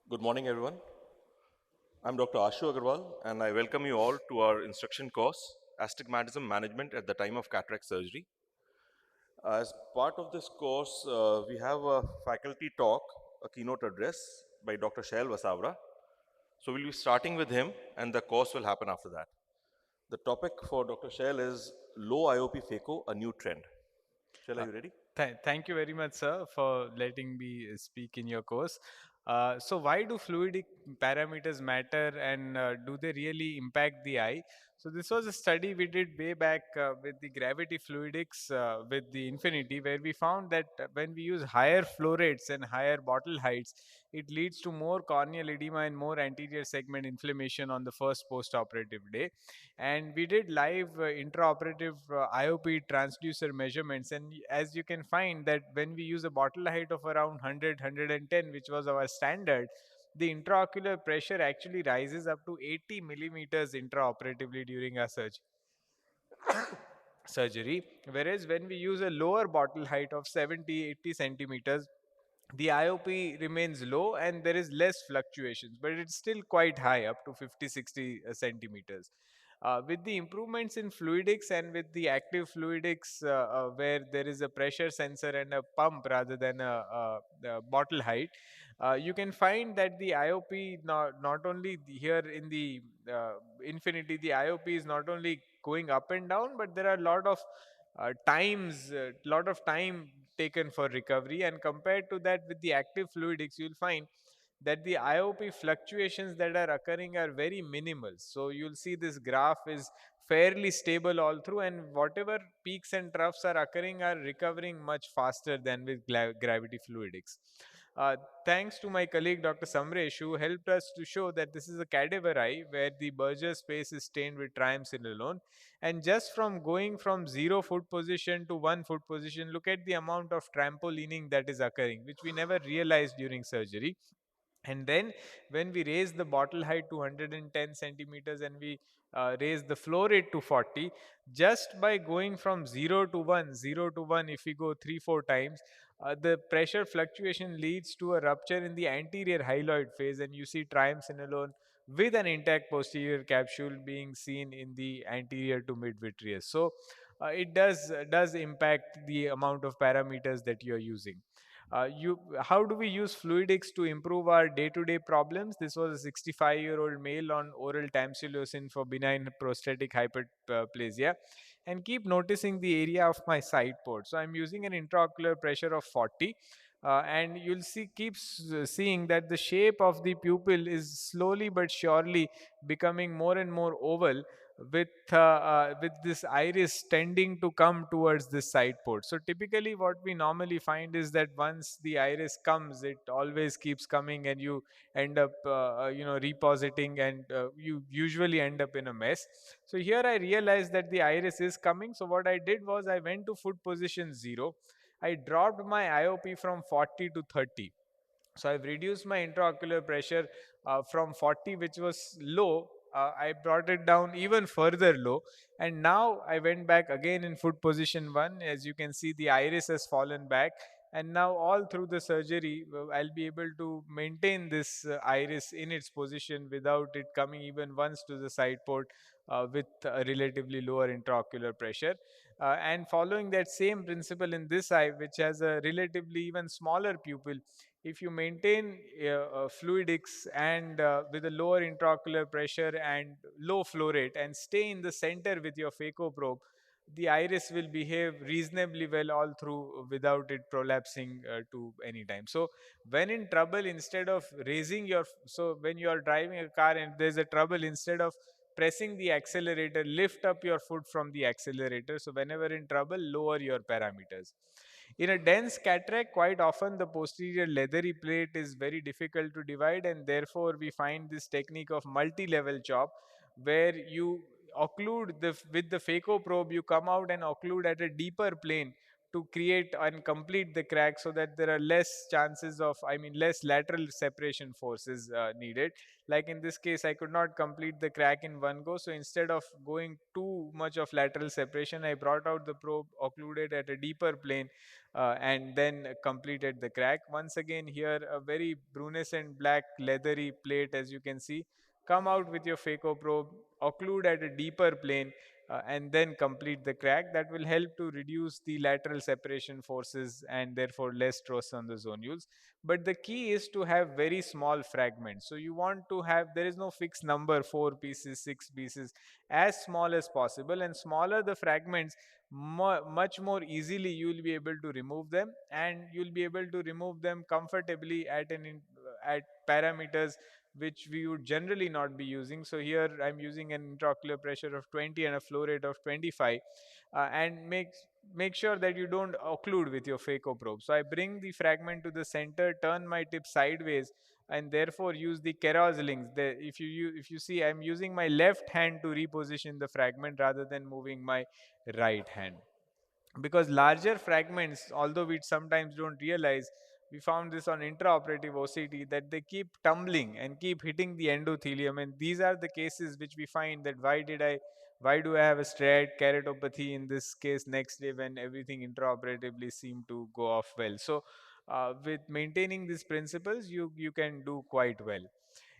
Good morning, everyone. I'm Dr. ASHU Agarwal, and I welcome you all to our instruction course, Astigmatism Management at the Time of Cataract Surgery. As part of this course, we have a faculty talk, a keynote address by Dr. Shail Vasavra. So we'll be starting with him, and the course will happen after that. The topic for Dr. Shail is Low IOP Phaco, a new trend. Shail, are Uh, you ready? Thank you very much, sir, for letting me speak in your course. So, why do fluidic parameters matter, and do they really impact the eye? So, this was a study we did way back with the gravity fluidics with the Infinity, where we found that when we use higher flow rates and higher bottle heights, it leads to more corneal edema and more anterior segment inflammation on the first post-operative day. And we did live intraoperative IOP transducer measurements, and as you can find that when we use a bottle height of around 100 which was our standard, the intraocular pressure actually rises up to 80 millimeters intraoperatively during our surgery, whereas when we use a lower bottle height of 70-80 centimeters, the IOP remains low and there is less fluctuations, but it's still quite high, up to 50-60 centimeters. With the improvements in fluidics and with the active fluidics, where there is a pressure sensor and a pump rather than a bottle height, you can find that the IOP, not only here in the Infinity, the IOP is not only going up and down, but there are a lot of time taken for recovery, and compared to that with the active fluidics, you'll find that the IOP fluctuations that are occurring are very minimal. So you'll see this graph is fairly stable all through, and whatever peaks and troughs are occurring are recovering much faster than with gravity fluidics. Uh, Thanks to my colleague Dr. Samresh, who helped us to show that this is a cadaver eye where the Berger space is stained with triamcinolone, and just from going from 0 foot position to 1 foot position, look at the amount of trampolining that is occurring, which we never realized during surgery. And then when we raise the bottle height to 110 centimeters and we raise the flow rate to 40, just by going from 0 to 1, 0 to 1, if we go 3 4 times, the pressure fluctuation leads to a rupture in the anterior hyaloid phase, and you see triamcinolone with an intact posterior capsule being seen in the anterior to mid vitreous. So it does impact the amount of parameters that you're using. How do we use fluidics to improve our day-to-day problems? This was a 65-year-old male on oral tamsulosin for benign prostatic hyperplasia, and keep noticing the area of my side port. So I'm using an intraocular pressure of 40. And you'll seeing that the shape of the pupil is slowly but surely becoming more and more oval, with this iris tending to come towards this side port. So typically what we normally find is that once the iris comes, it always keeps coming, and you end up repositing, and you usually end up in a mess. So here I realized that the iris is coming. So what I did was I went to foot position 0. I dropped my IOP from 40 to 30. So I've reduced my intraocular pressure from 40, which was low. I brought it down even further low. And now I went back again in foot position 1. As you can see, the iris has fallen back. And now all through the surgery, I'll be able to maintain this iris in its position without it coming even once to the side port with a relatively lower intraocular pressure. And following that same principle in this eye, which has a relatively even smaller pupil, if you maintain fluidics and with a lower intraocular pressure and low flow rate and stay in the center with your phaco probe, the iris will behave reasonably well all through without it prolapsing to any time. So when in trouble, instead of raising your, so when you are driving a car and there's a trouble, instead of pressing the accelerator, lift up your foot from the accelerator. So whenever in trouble, lower your parameters. In a dense cataract, quite often the posterior leathery plate is very difficult to divide, and therefore we find this technique of multi-level chop, where you occlude with the phaco probe, you come out and occlude at a deeper plane to create and complete the crack, so that there are less chances of, less lateral separation forces needed. Like in this case, I could not complete the crack in one go, so instead of going too much of lateral separation, I brought out the probe, occluded at a deeper plane, and then completed the crack. Once again, here a very brunescent black leathery plate, as you can see. Come out with your phaco probe, occlude at a deeper plane, and then complete the crack. That will help to reduce the lateral separation forces and therefore less stress on the zonules. But the key is to have very small fragments. So you want to have, there is no fixed number, 4 pieces, 6 pieces, as small as possible, and smaller the fragments, much more easily you will be able to remove them, and you'll be able to remove them comfortably at parameters which we would generally not be using. So here I'm using an intraocular pressure of 20 and a flow rate of 25, and make sure that you don't occlude with your phaco probe. So I bring the fragment to the center, turn my tip sideways, and therefore use the Keros links. If you see, I'm using my left hand to reposition the fragment rather than moving my right hand, because larger fragments, although we sometimes don't realize, we found this on intraoperative OCT, that they keep tumbling and keep hitting the endothelium, and these are the cases which we find that why do I have a striate keratopathy in this case next day when everything intraoperatively seemed to go off well. So with maintaining these principles, you can do quite well.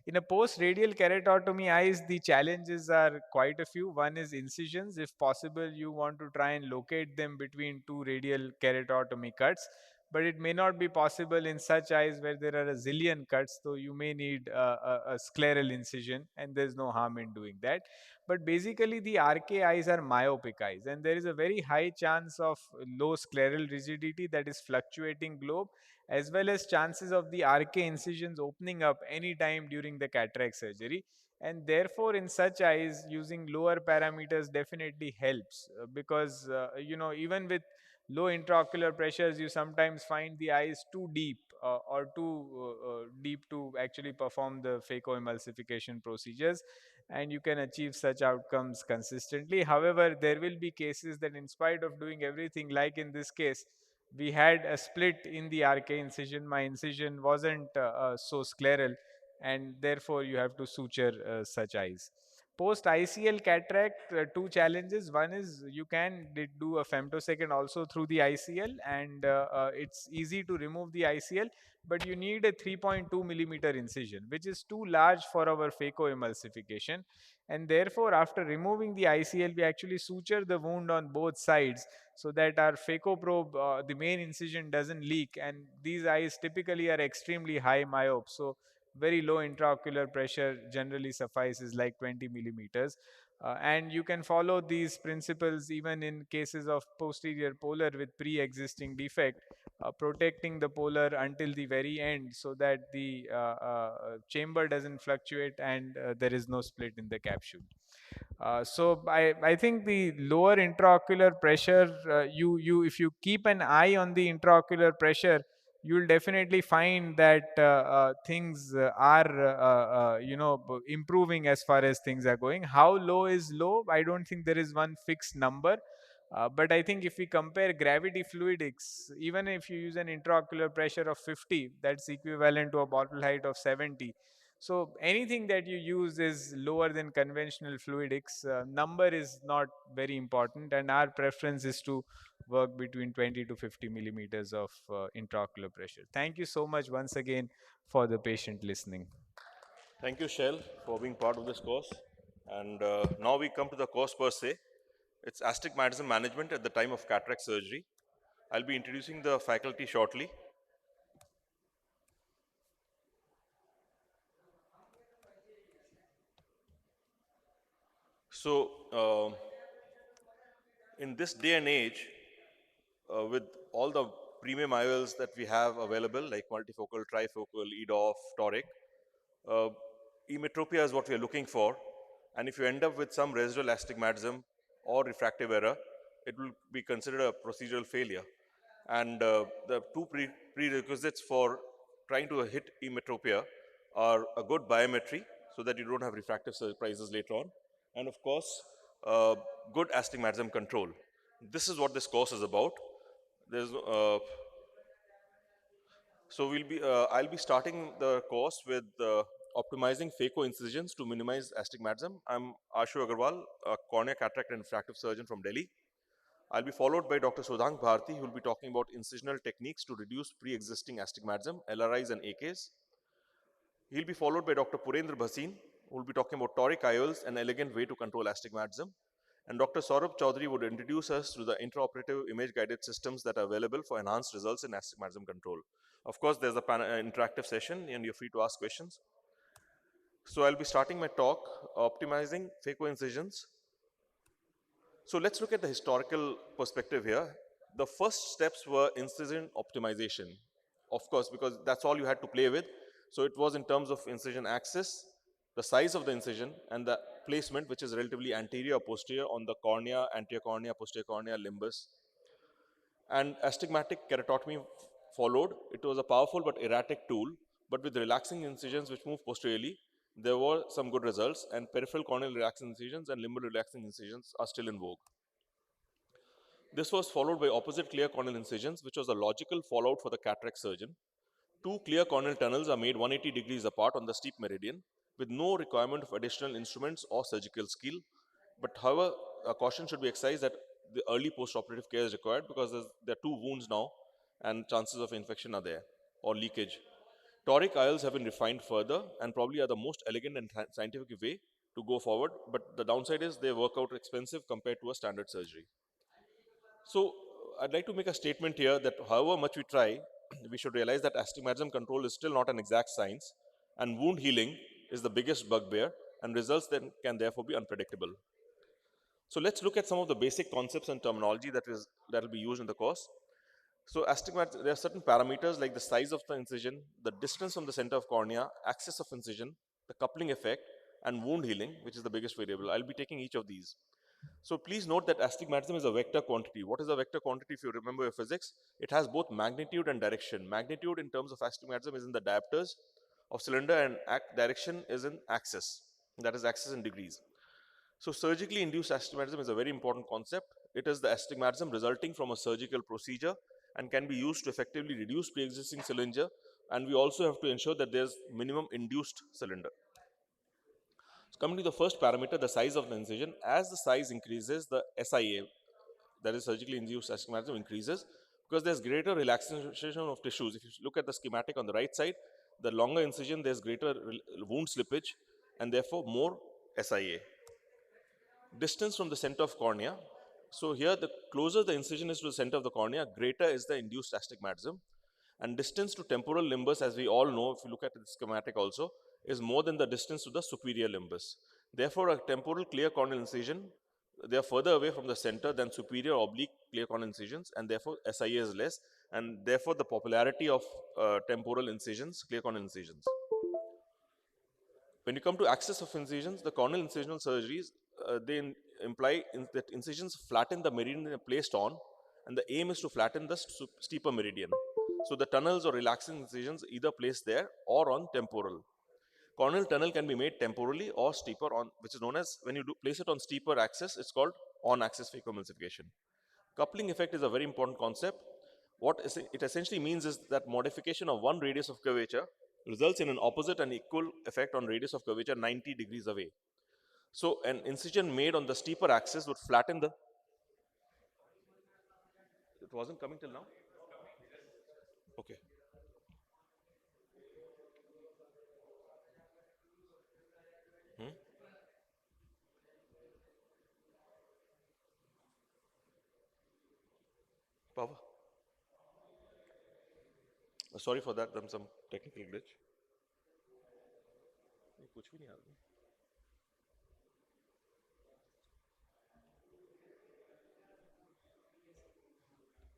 In a post-radial keratotomy eyes, the challenges are quite a few. One is incisions. If possible, you want to try and locate them between two radial keratotomy cuts, but it may not be possible in such eyes where there are a zillion cuts, so you may need a scleral incision, and there's no harm in doing that. But basically, the RK eyes are myopic eyes, and there is a very high chance of low scleral rigidity, that is fluctuating globe, as well as chances of the RK incisions opening up anytime during the cataract surgery. And therefore, in such eyes, using lower parameters definitely helps, because even with low intraocular pressures, you sometimes find the eyes too deep, or too deep to actually perform the phacoemulsification procedures, and you can achieve such outcomes consistently. However, there will be cases that, in spite of doing everything, like in this case, we had a split in the RK incision. My incision wasn't so scleral, and therefore you have to suture such eyes. Post ICL cataract, two challenges. One is you can do a femtosecond also through the ICL, and it's easy to remove the ICL, but you need a 3.2 millimeter incision, which is too large for our phacoemulsification. And therefore, after removing the ICL, we actually suture the wound on both sides, so that our phaco probe, the main incision, doesn't leak. And these eyes typically are extremely high myope, so very low intraocular pressure generally suffices, like 20 millimeters. And you can follow these principles even in cases of posterior polar with pre-existing defect, protecting the polar until the very end, so that the chamber doesn't fluctuate and there is no split in the capsule. So I think the lower intraocular pressure, if you keep an eye on the intraocular pressure, you'll definitely find that things are improving as far as things are going. How low is low? I don't think there is one fixed number. But I think if we compare gravity fluidics, even if you use an intraocular pressure of 50, that's equivalent to a bottle height of 70. So anything that you use is lower than conventional fluidics. Number is not very important, and our preference is to work between 20 to 50 millimeters of intraocular pressure. Thank you so much once again for the patient listening. Thank you, Shell, for being part of this course. And now we come to the course per se. It's Astigmatism Management at the time of cataract surgery. I'll be introducing the faculty shortly. So, in this day and age, with all the premium IOLs that we have available, like multifocal, trifocal, EDOF, toric, uh, emetropia is what we are looking for. And if you end up with some residual astigmatism or refractive error, it will be considered a procedural failure. And the two prerequisites for trying to hit emetropia are a good biometry, so that you don't have refractive surprises later on, and of course, good astigmatism control. This is what this course is about. There's no, so I'll be starting the course with optimizing phaco incisions to minimize astigmatism. I'm ASHU Agarwal, a cornea, cataract and refractive surgeon from Delhi. I'll be followed by Dr. Sudhank Bharti, who will be talking about incisional techniques to reduce pre-existing astigmatism, LRIs and AKs. He'll be followed by Dr. Purendra Bhasin, who will be talking about toric IOLs, an elegant way to control astigmatism. And Dr. Saurabh Chaudhary would introduce us to the intraoperative image-guided systems that are available for enhanced results in astigmatism control. Of course, there's a interactive session and you're free to ask questions. So I'll be starting my talk optimizing phaco incisions. So let's look at the historical perspective here. The first steps were incision optimization, of course, because that's all you had to play with. So it was in terms of incision axis, the size of the incision, and the placement, which is relatively anterior or posterior on the cornea, anterior cornea, posterior cornea, limbus. And astigmatic keratotomy followed. It was a powerful but erratic tool, but with relaxing incisions which move posteriorly, there were some good results, and peripheral corneal relaxing incisions and limbal relaxing incisions are still in vogue. This was followed by opposite clear corneal incisions, which was a logical fallout for the cataract surgeon. Two clear corneal tunnels are made 180 degrees apart on the steep meridian with no requirement of additional instruments or surgical skill. But however, a caution should be exercised that the early post-operative care is required because there are two wounds now and chances of infection are there or leakage. Toric IOLs have been refined further and probably are the most elegant and scientific way to go forward, but the downside is they work out expensive compared to a standard surgery. So I'd like to make a statement here that however much we try, we should realize that astigmatism control is still not an exact science, and wound healing is the biggest bugbear, and results then can therefore be unpredictable. So let's look at some of the basic concepts and terminology that will be used in the course. So astigmatism, there are certain parameters like the size of the incision, the distance from the center of cornea, axis of incision, the coupling effect, and wound healing, which is the biggest variable. I'll be taking each of these. So please note that astigmatism is a vector quantity. What is a vector quantity if you remember your physics? It has both magnitude and direction. Magnitude in terms of astigmatism is in the diopters of cylinder and direction is in axis. That is axis in degrees. So surgically induced astigmatism is a very important concept. It is the astigmatism resulting from a surgical procedure and can be used to effectively reduce pre-existing cylinder, and we also have to ensure that there's minimum induced cylinder. So coming to the first parameter, the size of the incision, as the size increases, the SIA, that is surgically induced astigmatism, increases because there's greater relaxation of tissues. If you look at the schematic on the right side, the longer incision, there's greater wound slippage and therefore more SIA. Distance from the center of cornea. So here, the closer the incision is to the center of the cornea, greater is the induced astigmatism. And distance to temporal limbus, as we all know, if you look at the schematic also, is more than the distance to the superior limbus. Therefore, a temporal clear corneal incision, they are further away from the center than superior oblique clear corneal incisions, and therefore SIA is less, and therefore the popularity of temporal incisions, clear corneal incisions. When you come to axis of incisions, the corneal incisional surgeries, they imply that incisions flatten the meridian they are placed on, and the aim is to flatten the steeper meridian. So the tunnels or relaxing incisions either placed there or on temporal. Corneal tunnel can be made temporally or steeper on, which is known as, when you place it on steeper axis, it's called on-axis phacoemulsification. Coupling effect is a very important concept. What it essentially means is that modification of one radius of curvature results in an opposite and equal effect on radius of curvature 90 degrees away. So an incision made on the steeper axis would flatten the... It wasn't coming till now? Okay. Hmm? Power. Sorry for that, there's some technical glitch. कुछ भी नहीं आ रहा.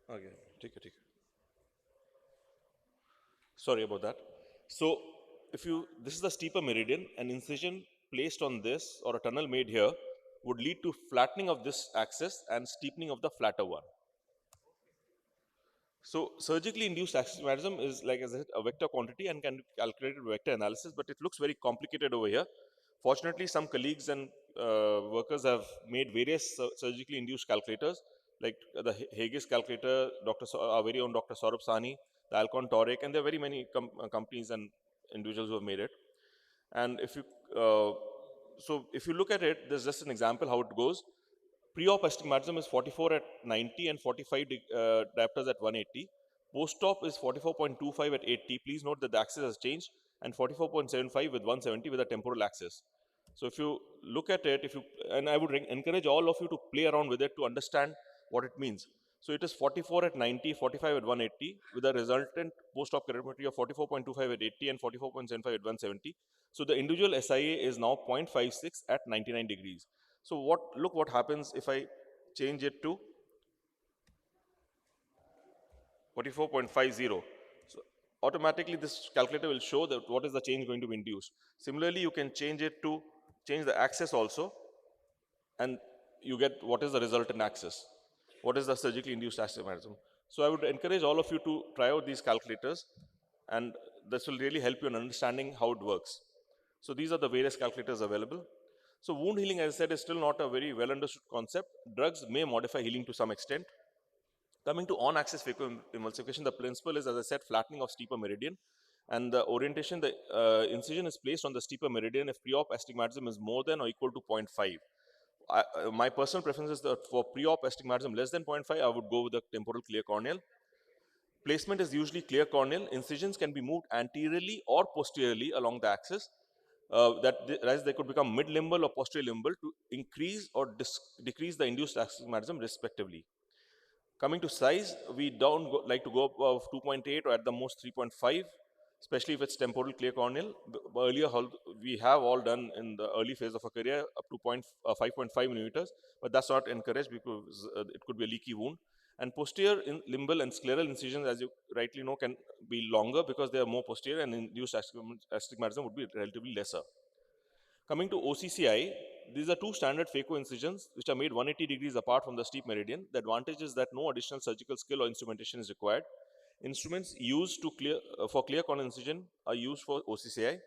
Okay, ठीक है. Sorry about that. So if you, this is the steeper meridian, an incision placed on this or a tunnel made here would lead to flattening of this axis and steepening of the flatter one. So surgically induced astigmatism is, like I said, a vector quantity and can be calculated with vector analysis, but it looks very complicated over here. Fortunately, some colleagues and workers have made various surgically induced calculators like the Haggis calculator, our very own Dr. Saurabh Sani, the Alcon Toric, and there are very many companies and individuals who have made it. And if you if you look at it, there's just an example how it goes. Pre-op astigmatism is 44 at 90 and 45 diopters at 180. Post-op is 44.25 at 80. Please note that the axis has changed, and 44.75 with 170 with a temporal axis. So if you look at it, and I would encourage all of you to play around with it to understand what it means. So it is 44 at 90, 45 at 180 with a resultant post-op keratometry of 44.25 at 80 and 44.75 at 170. So the individual SIA is now 0.56 at 99 degrees. So look what happens if I change it to 44.50. So automatically this calculator will show that what is the change going to be induced. Similarly, you can change the axis also, and you get what is the resultant axis. What is the surgically induced astigmatism? So I would encourage all of you to try out these calculators, and this will really help you in understanding how it works. So these are the various calculators available. So wound healing, as I said, is still not a very well understood concept. Drugs may modify healing to some extent. Coming to on-axis phacoemulsification, the principle is, as I said, flattening of steeper meridian. And the orientation, the incision is placed on the steeper meridian if pre-op astigmatism is more than or equal to 0.5. My personal preference is that for pre-op astigmatism less than 0.5, I would go with the temporal clear corneal. Placement is usually clear corneal. Incisions can be moved anteriorly or posteriorly along the axis. They could become mid-limbal or posterior limbal to increase or decrease the induced astigmatism respectively. Coming to size, we don't like to go above 2.8 or at the most 3.5, especially if it's temporal clear corneal. Earlier, we have all done in the early phase of a career up to 5.5 millimeters, but that's not encouraged because it could be a leaky wound. And posterior limbal and scleral incisions, as you rightly know, can be longer because they are more posterior, and induced astigmatism would be relatively lesser. Coming to OCCI, these are two standard phaco incisions which are made 180 degrees apart from the steep meridian. The advantage is that no additional surgical skill or instrumentation is required. Instruments used for clear corneal incision are used for OCCI.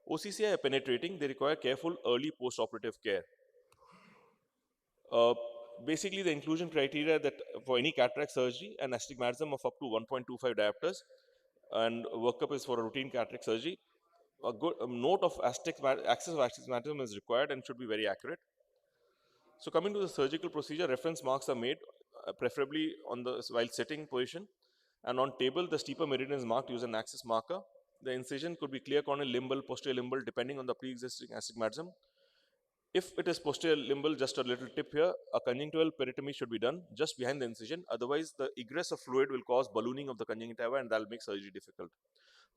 OCCI are penetrating, they require careful early post-operative care. Basically, the inclusion criteria that for any cataract surgery, an astigmatism of up to 1.25 diopters, and workup is for a routine cataract surgery. A good note of axis of astigmatism is required and should be very accurate. So coming to the surgical procedure, reference marks are made preferably while sitting position, and on table the steeper meridian is marked using an axis marker. The incision could be clear corneal, limbal, posterior limbal depending on the pre-existing astigmatism. If it is posterior limbal, just a little tip here, a conjunctival peritomy should be done just behind the incision. Otherwise, the egress of fluid will cause ballooning of the conjunctiva and that will make surgery difficult.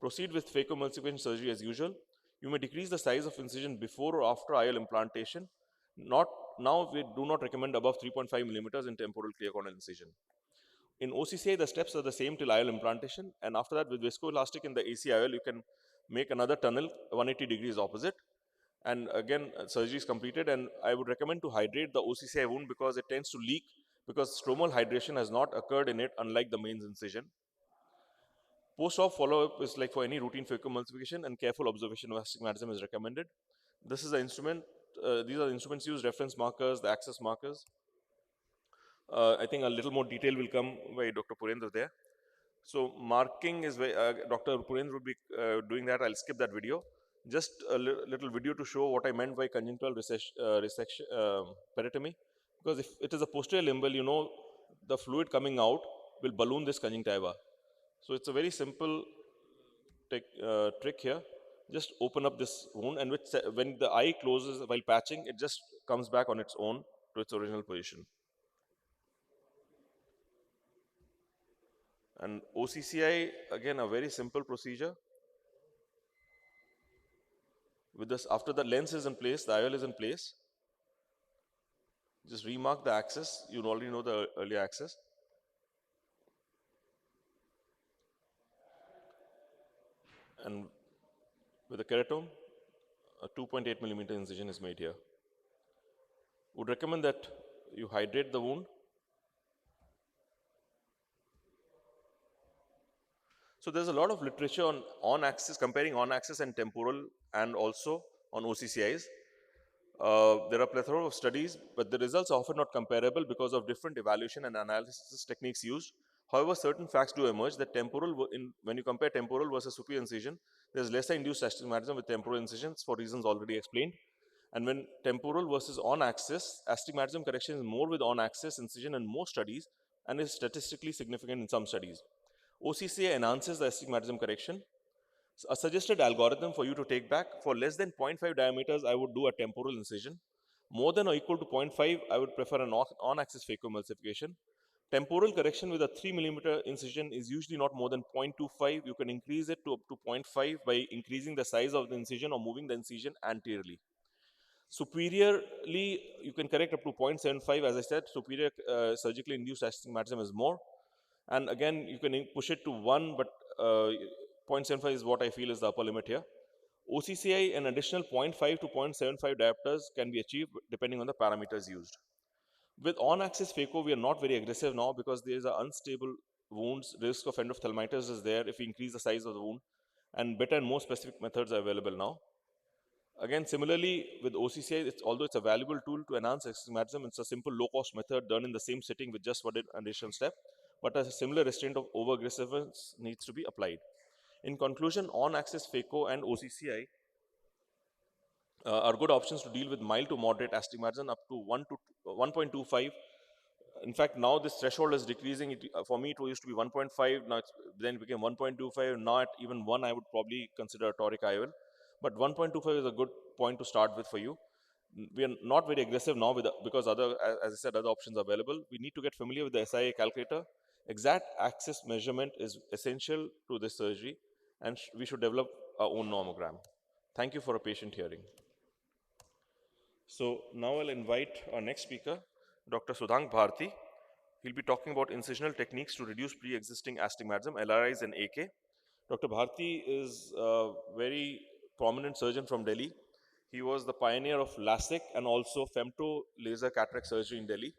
Proceed with phacoemulsification surgery as usual. You may decrease the size of incision before or after IOL implantation. Now, we do not recommend above 3.5 millimeters in temporal clear corneal incision. In OCCI, the steps are the same till IOL implantation, and after that, with viscoelastic in the AC IOL, you can make another tunnel 180 degrees opposite. And again, surgery is completed, and I would recommend to hydrate the OCCI wound because it tends to leak because stromal hydration has not occurred in it, unlike the mains incision. Post-op follow-up is like for any routine phacoemulsification, and careful observation of astigmatism is recommended. This is the instrument. These are the instruments used: reference markers, the axis markers. I think a little more detail will come by Dr. Purendra there. So marking is Dr. Purendra will be doing that. I'll skip that video. Just a little video to show what I meant by conjunctival resection, peritomy. Because if it is a posterior limbal, you know the fluid coming out will balloon this conjunctiva. So it's a very simple trick here. Just open up this wound, and when the eye closes while patching, it just comes back on its own to its original position. And OCCI, again, a very simple procedure. With this, after the lens is in place, the IOL is in place, just remark the axis. You already know the early axis. And with the keratome, a 2.8 millimeter incision is made here. Would recommend that you hydrate the wound. So there's a lot of literature on axis, comparing on axis and temporal, and also on OCCIs. There are plethora of studies, but the results are often not comparable because of different evaluation and analysis techniques used. However, certain facts do emerge that when you compare temporal versus superior incision, there is lesser induced astigmatism with temporal incisions for reasons already explained. And when temporal versus on-axis, astigmatism correction is more with on-axis incision in most studies and is statistically significant in some studies. OCCA enhances the astigmatism correction. A suggested algorithm for you to take back: for less than 0.5 diameters, I would do a temporal incision. More than or equal to 0.5, I would prefer an on-axis phacoemulsification. Temporal correction with a 3 millimeter incision is usually not more than 0.25. You can increase it to up to 0.5 by increasing the size of the incision or moving the incision anteriorly. Superiorly, you can correct up to 0.75. As I said, superior surgically induced astigmatism is more. And again, you can push it to 1, but 0.75 is what I feel is the upper limit here. OCCI, an additional 0.5 to 0.75 diopters can be achieved depending on the parameters used. With on-axis phaco, we are not very aggressive now because there is a unstable wounds. Risk of endophthalmitis is there if we increase the size of the wound, and better and more specific methods are available now. Again, similarly with OCCI, although it's a valuable tool to enhance astigmatism, it's a simple low-cost method done in the same sitting with just one additional step, but a similar restraint of over-aggressiveness needs to be applied. In conclusion, on-axis phaco and OCCI are good options to deal with mild to moderate astigmatism up to 1.25. In fact, now this threshold is decreasing. For me, it used to be 1.5. Now then it became 1.25. Now at even 1, I would probably consider a toric IOL. But 1.25 is a good point to start with for you. We are not very aggressive now because as I said, other options are available. We need to get familiar with the SIA calculator. Exact axis measurement is essential to this surgery, and we should develop our own nomogram. Thank you for a patient hearing. So now I'll invite our next speaker, Dr. Sudhank Bharti. He'll be talking about incisional techniques to reduce pre-existing astigmatism, LRIs and AK. Dr. Bharti is a very prominent surgeon from Delhi. He was the pioneer of LASIK and also femto laser cataract surgery in Delhi.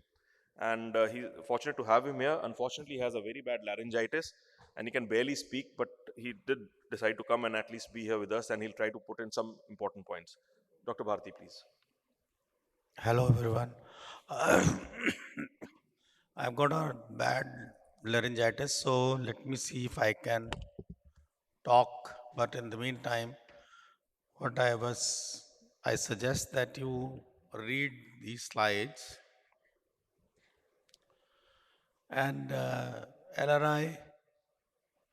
And he's fortunate to have him here. Unfortunately, he has a very bad laryngitis and he can barely speak, but he did decide to come and at least be here with us, and he'll try to put in some important points. Dr. Bharti, please. Hello everyone. Uh, I've got a bad laryngitis, so let me see if I can talk. But in the meantime, what I suggest that you read these slides, and LRI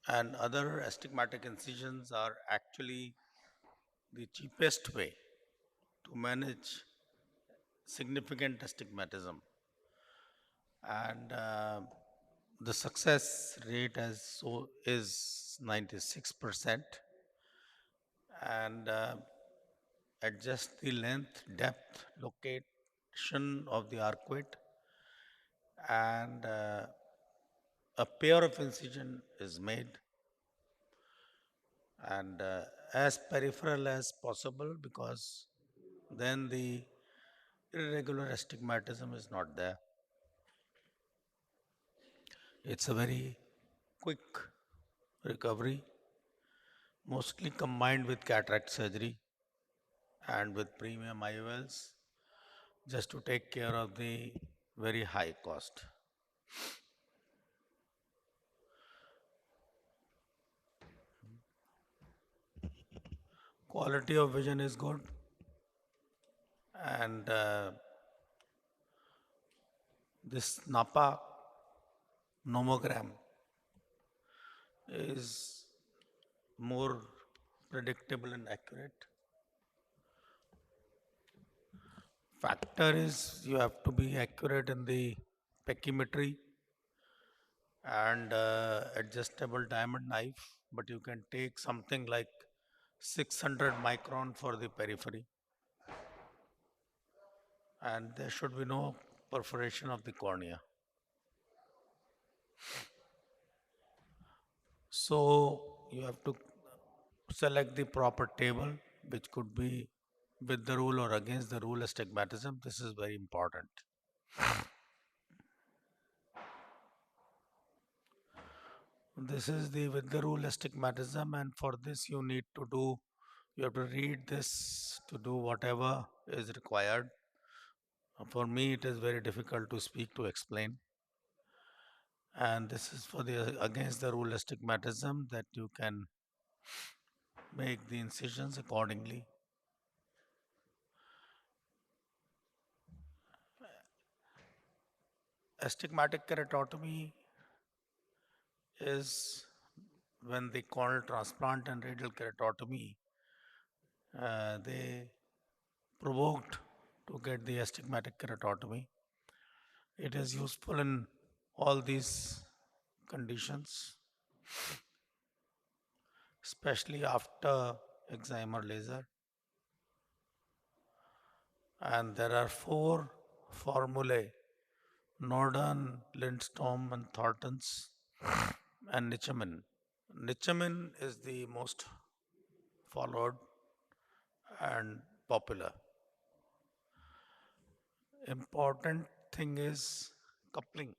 and other astigmatic incisions are actually the cheapest way to manage significant astigmatism. And the success rate is 96%, and adjust the length, depth, location of the arcuate, and a pair of incision is made, and as peripheral as possible, because then the irregular astigmatism is not there. It's a very quick recovery, mostly combined with cataract surgery and with premium IOLs, just to take care of the very high cost. Quality of vision is good, and this NAPA nomogram is more predictable and accurate. Factor is you have to be accurate in the pachymetry and adjustable diamond knife, but you can take something like 600 micron for the periphery, and there should be no perforation of the cornea. So you have to select the proper table, which could be with the rule or against the rule astigmatism. This is very important. This is the with the rule astigmatism, and for this you need to do You have to read this to do whatever is required. For me, it is very difficult to speak to explain. And this is for the against the rule astigmatism, that you can make the incisions accordingly. Astigmatic keratotomy is when the corneal transplant and radial keratotomy, they provoked to get the astigmatic keratotomy. It is useful in all these conditions, especially after excimer laser. And there are 4 formulae: Norden, Lindstrom, and Thorntons, and Nichamin. Nichamin is the most followed and popular. Important thing is coupling.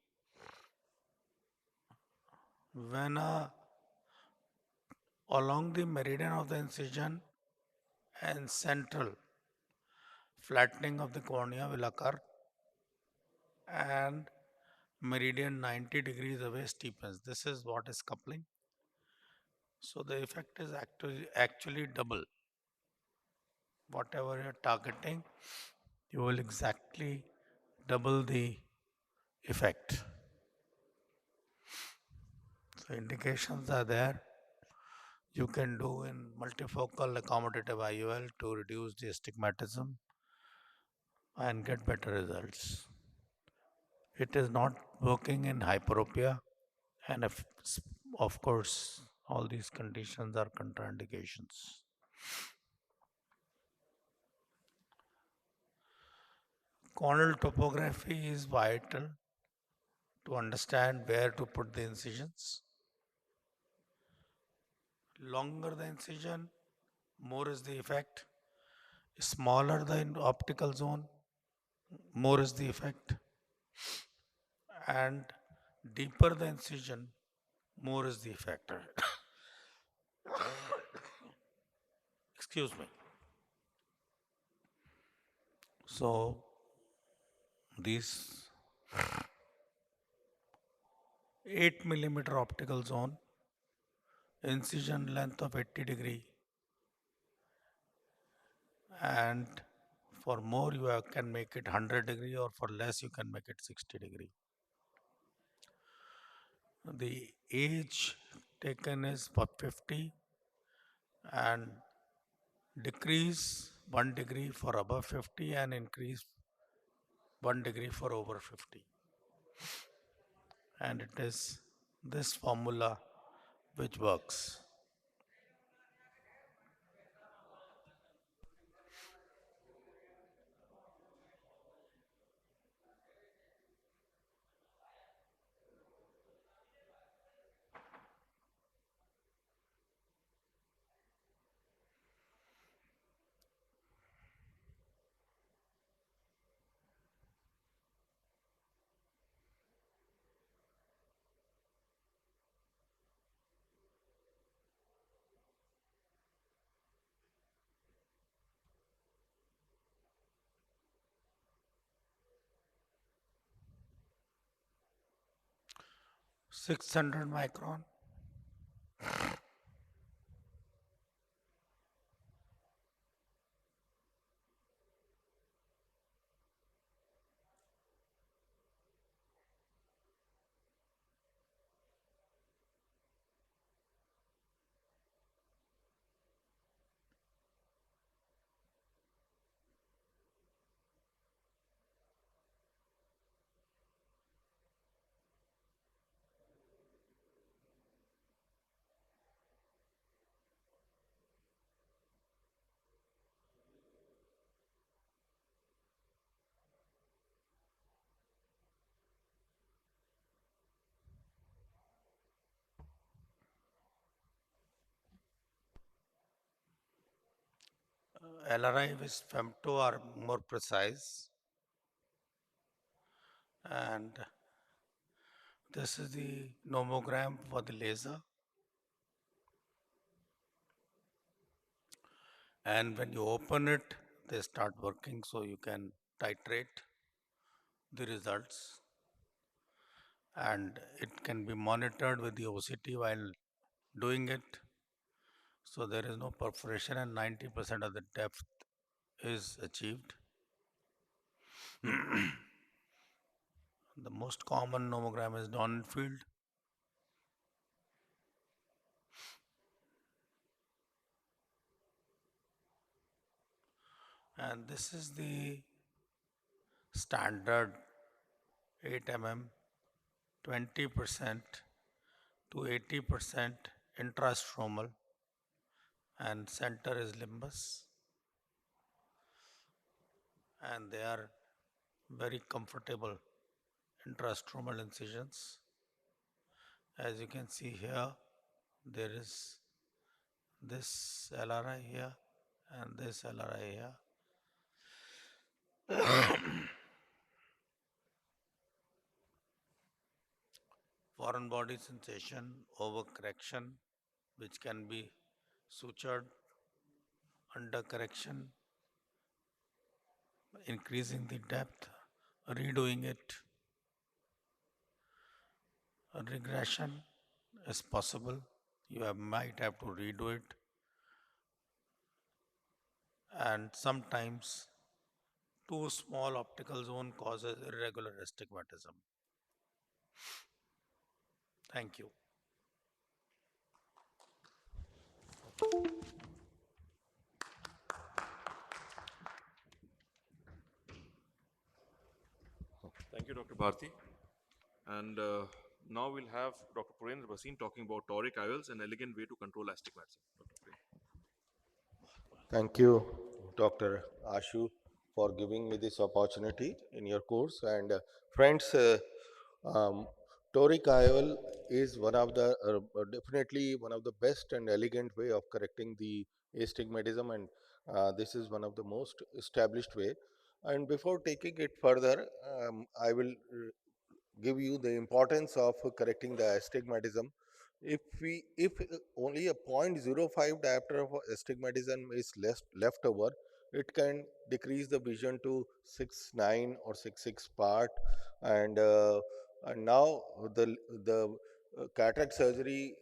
When along the meridian of the incision and central, flattening of the cornea will occur, and meridian 90 degrees away steepens. This is what is coupling. So the effect is actually double. Whatever you're targeting, you will exactly double the effect. So indications are there. You can do in multifocal accommodative IOL to reduce the astigmatism and get better results. It is not working in hyperopia, and if, of course, all these conditions are contraindications. Corneal topography is vital to understand where to put the incisions. Longer the incision, more is the effect. Smaller the optical zone, more is the effect. And deeper the incision, more is the effect. Excuse me. So this 8 millimeter optical zone, incision length of 80 degree, and for more you can make it 100 degree, or for less you can make it 60 degree. The age taken is for 50, and decrease 1 degree for above 50 and increase 1 degree for over 50. And it is this formula which works. — 600 micron. LRI with femto are more precise, and this is the nomogram for the laser. And when you open it, they start working, so you can titrate the results, and it can be monitored with the OCT while doing it. So there is no perforation and 90% of the depth is achieved. The most common nomogram is Donald field. And this is the standard 8 mm, 20% to 80% intrastromal, and center is limbus, and they are very comfortable intrastromal incisions. As you can see here, there is this LRI here and this LRI here. Foreign body sensation, overcorrection, which can be sutured, undercorrection, increasing the depth, redoing it. A regression is possible. Might have to redo it, and sometimes too small optical zone causes irregular astigmatism. Thank you. Thank you, Dr. Bharti. And now we'll have Dr. Purendra Bhasin talking about toric IOLs, an elegant way to control astigmatism. Dr. Purendra. Thank you, Dr. ASHU, for giving me this opportunity in your course. And friends, um, toric IOL is one of the definitely one of the best and elegant way of correcting the astigmatism, and this is one of the most established way. And before taking it further, I will give you the importance of correcting the astigmatism. If only a 0.05 diopter of astigmatism is left over, it can decrease the vision to 6.9 or 6.6 part, and now the cataract surgery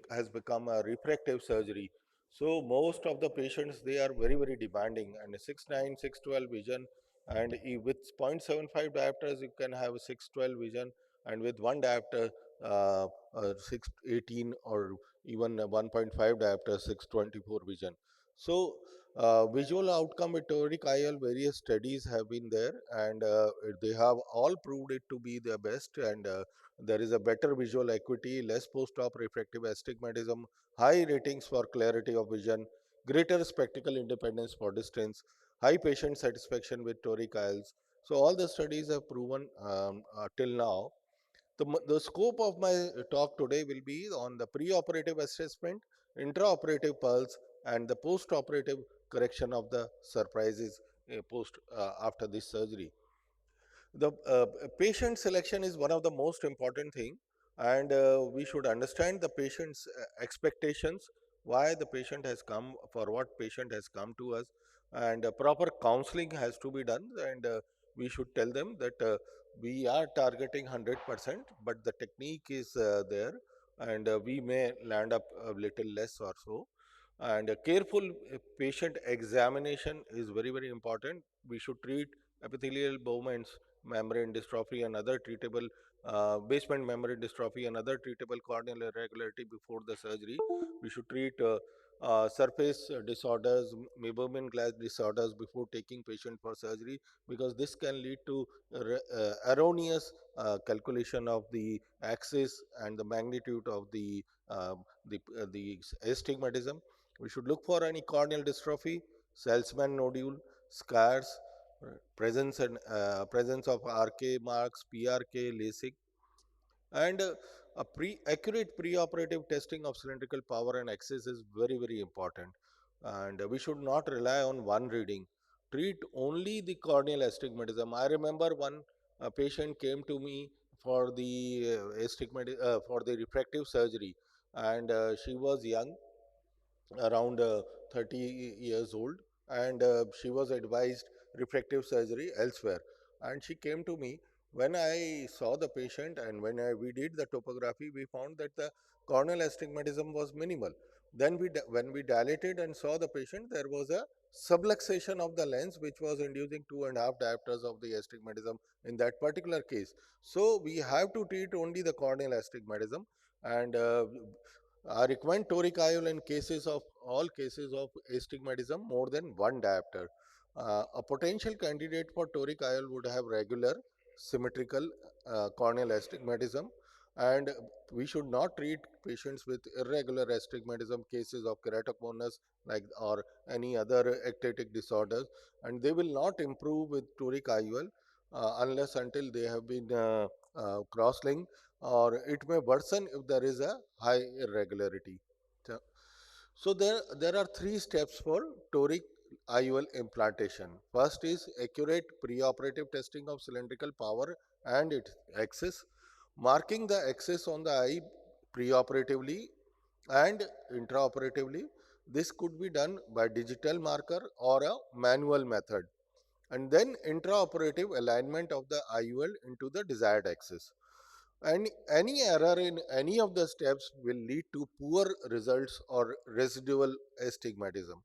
has become a refractive surgery. So most of the patients, they are very demanding, and 6.9 6.12 vision, and with 0.75 diopters you can have 6.12 vision, and with one diopter 6.18, or even 1.5 diopter 6.24 vision. So visual outcome with toric IOL, various studies have been there, and they have all proved it to be the best, and there is a better visual acuity, less post-op refractive astigmatism, high ratings for clarity of vision, greater spectacle independence for distance, high patient satisfaction with toric IOLs. So all the studies have proven till now. The scope of my talk today will be on the preoperative assessment, intraoperative pulse, and the postoperative correction of the surprises post after this surgery. The patient selection is one of the most important thing, and we should understand the patient's expectations, why the patient has come, for what patient has come to us, and proper counseling has to be done, and we should tell them that we are targeting 100%, but the technique is there, and we may land up a little less or so. And careful patient examination is very important. We should treat epithelial Bowman's membrane dystrophy and other treatable basement membrane dystrophy and other treatable corneal irregularity before the surgery. We should treat surface disorders, meibomian glass disorders before taking patient for surgery, because this can lead to erroneous calculation of the axis and the magnitude of the astigmatism. We should look for any corneal dystrophy, Salzmann nodule, scars, presence of RK marks, PRK, LASIK, and accurate preoperative testing of cylindrical power and axis is very important. And we should not rely on one reading. Treat only the corneal astigmatism. I remember one patient came to me for the for the refractive surgery, and she was young, around 30 years old, and she was advised refractive surgery elsewhere. And she came to me. When I saw the patient and we did the topography, we found that the corneal astigmatism was minimal. Then when we dilated and saw the patient, there was a subluxation of the lens which was inducing 2.5 diopters of the astigmatism in that particular case. So we have to treat only the corneal astigmatism, and I recommend toric IOL in cases of all cases of astigmatism more than one diopter. A potential candidate for toric IOL would have regular symmetrical corneal astigmatism, and we should not treat patients with irregular astigmatism cases of keratoconus like or any other ectatic disorders, and they will not improve with toric IOL unless until they have been cross-linked, or it may worsen if there is a high irregularity. So, there are three steps for toric IOL implantation. First is accurate preoperative testing of cylindrical power and its axis, marking the axis on the eye preoperatively and intraoperatively. This could be done by digital marker or a manual method, and then intraoperative alignment of the IOL into the desired axis. And any error in any of the steps will lead to poor results or residual astigmatism.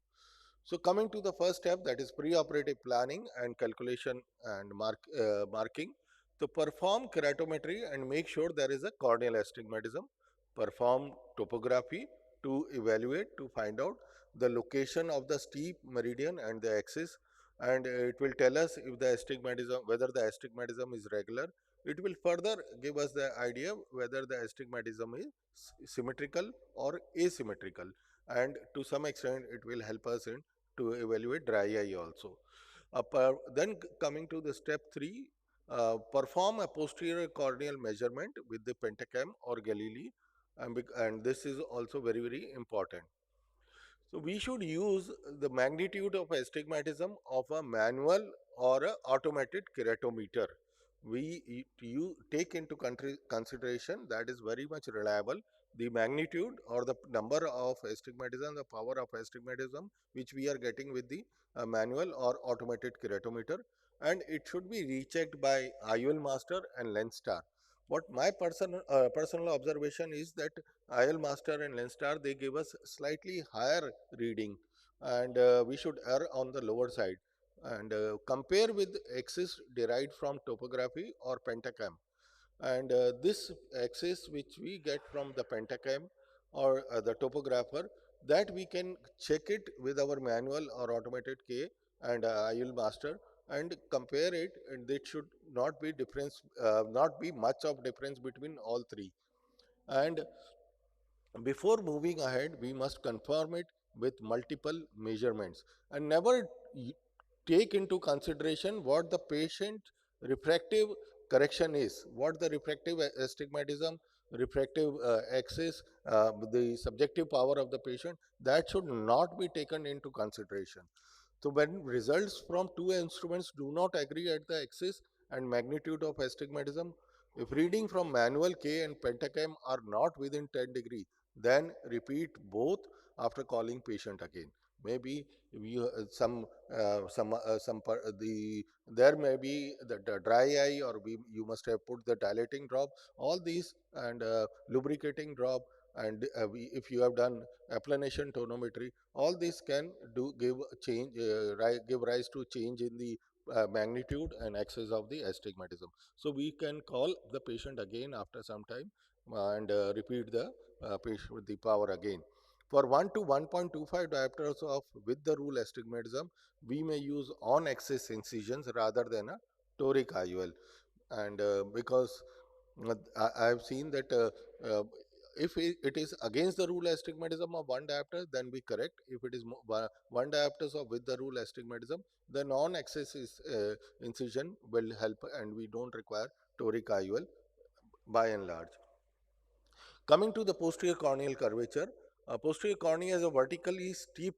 So coming to the first step, that is preoperative planning and calculation and marking. To perform keratometry and make sure there is a corneal astigmatism. Perform topography to evaluate to find out the location of the steep meridian and the axis, and it will tell us if the astigmatism, whether the astigmatism is regular. It will further give us the idea whether the astigmatism is symmetrical or asymmetrical, and to some extent it will help us in to evaluate dry eye also. Then coming to the step 3, perform a posterior corneal measurement with the pentacam or Galilei, and this is also very, very important. So we should use the magnitude of astigmatism of a manual or a automated keratometer. You take into consideration, that is very much reliable, the magnitude or the number of astigmatism, the power of astigmatism which we are getting with the manual or automated keratometer, and it should be rechecked by IOL master and lens star. What my personal observation is that IL Master and Lenstar, they give us slightly higher reading, and we should err on the lower side and compare with axis derived from topography or pentacam. And this axis which we get from the pentacam or the topographer, that we can check it with our manual or automated K and IL Master and compare it, and it should not be not be much of difference between all three. And before moving ahead, we must confirm it with multiple measurements and never take into consideration what the patient refractive correction is, what the refractive astigmatism, refractive axis, the subjective power of the patient, that should not be taken into consideration. So when results from two instruments do not agree at the axis and magnitude of astigmatism, if reading from manual K and pentacam are not within 10 degree, then repeat both after calling patient again. Maybe you, there may be the dry eye, or you must have put the dilating drop, all these, and lubricating drop, and if you have done applanation tonometry, all this can give change, give rise to change in the magnitude and axis of the astigmatism. So we can call the patient again after some time and repeat the patient with the power again. For 1 to 1.25 diopters of with the rule astigmatism, we may use on-axis incisions rather than a toric IOL, and because I have seen that if it is against the rule astigmatism of one diopter, then we correct. If it is one diopters of with the rule astigmatism, the non-axis incision will help, and we don't require toric IOL by and large. Coming to the posterior corneal curvature, posterior cornea is a vertically steep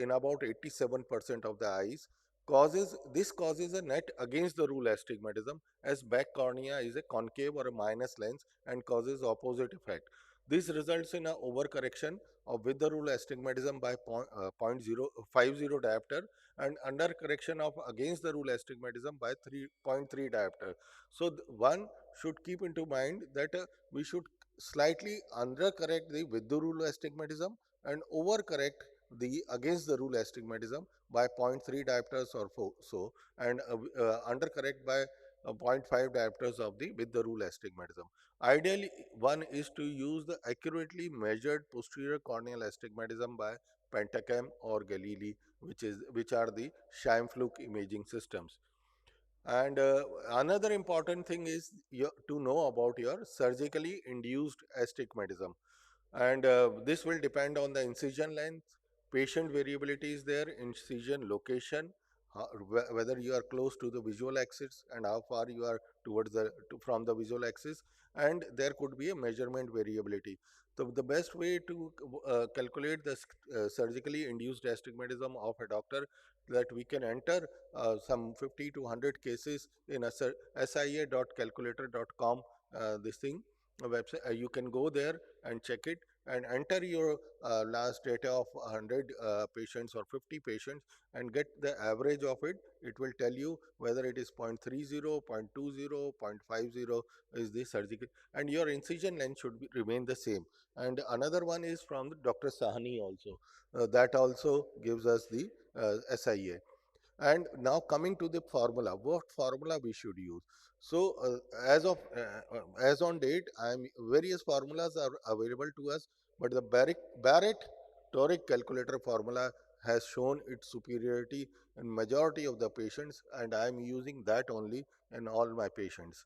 in about 87% of the eyes. This causes a net against the rule astigmatism, as back cornea is a concave or a minus lens and causes opposite effect. This results in a overcorrection of with the rule astigmatism by 0.050 diopter and undercorrection of against the rule astigmatism by 3.3 diopter. So one should keep into mind that we should slightly undercorrect the with the rule astigmatism and overcorrect the against the rule astigmatism by 0.3 diopters or so, and undercorrect by zero point 0.5 diopters of the with the rule astigmatism. Ideally, one is to use the accurately measured posterior corneal astigmatism by Pentacam or Galili, which are the Scheimpflug imaging systems. And another important thing is to know about your surgically induced astigmatism, and this will depend on the incision length, patient variability is there, incision location, whether you are close to the visual axis and how far you are towards from the visual axis, and there could be a measurement variability. So the best way to calculate the surgically induced astigmatism of a doctor, that we can enter some 50 to 100 cases in a sia.calculator.com, this thing website. You can go there and check it and enter your last data of 100 patients or 50 patients and get the average of it. It will tell you whether it is 0.30, 0.20, 0.50 is the surgical, and your incision length should remain the same. And another one is from Dr. Sahani also. That also gives us the SIA. And now coming to the formula, what formula we should use? So as on date, various formulas are available to us, but the Barrett toric calculator formula has shown its superiority in majority of the patients, and I am using that only in all my patients.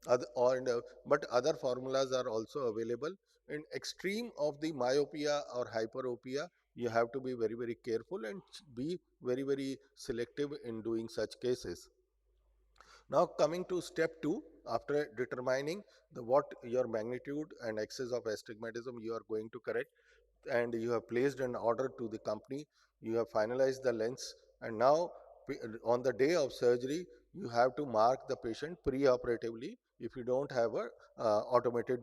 But other formulas are also available. In extreme of the myopia or hyperopia, you have to be very, very careful and be very, very selective in doing such cases. Now coming to step 2, after determining what your magnitude and axis of astigmatism you are going to correct, and you have placed an order to the company, you have finalized the lens, and now on the day of surgery, you have to mark the patient pre-operatively if you don't have a automated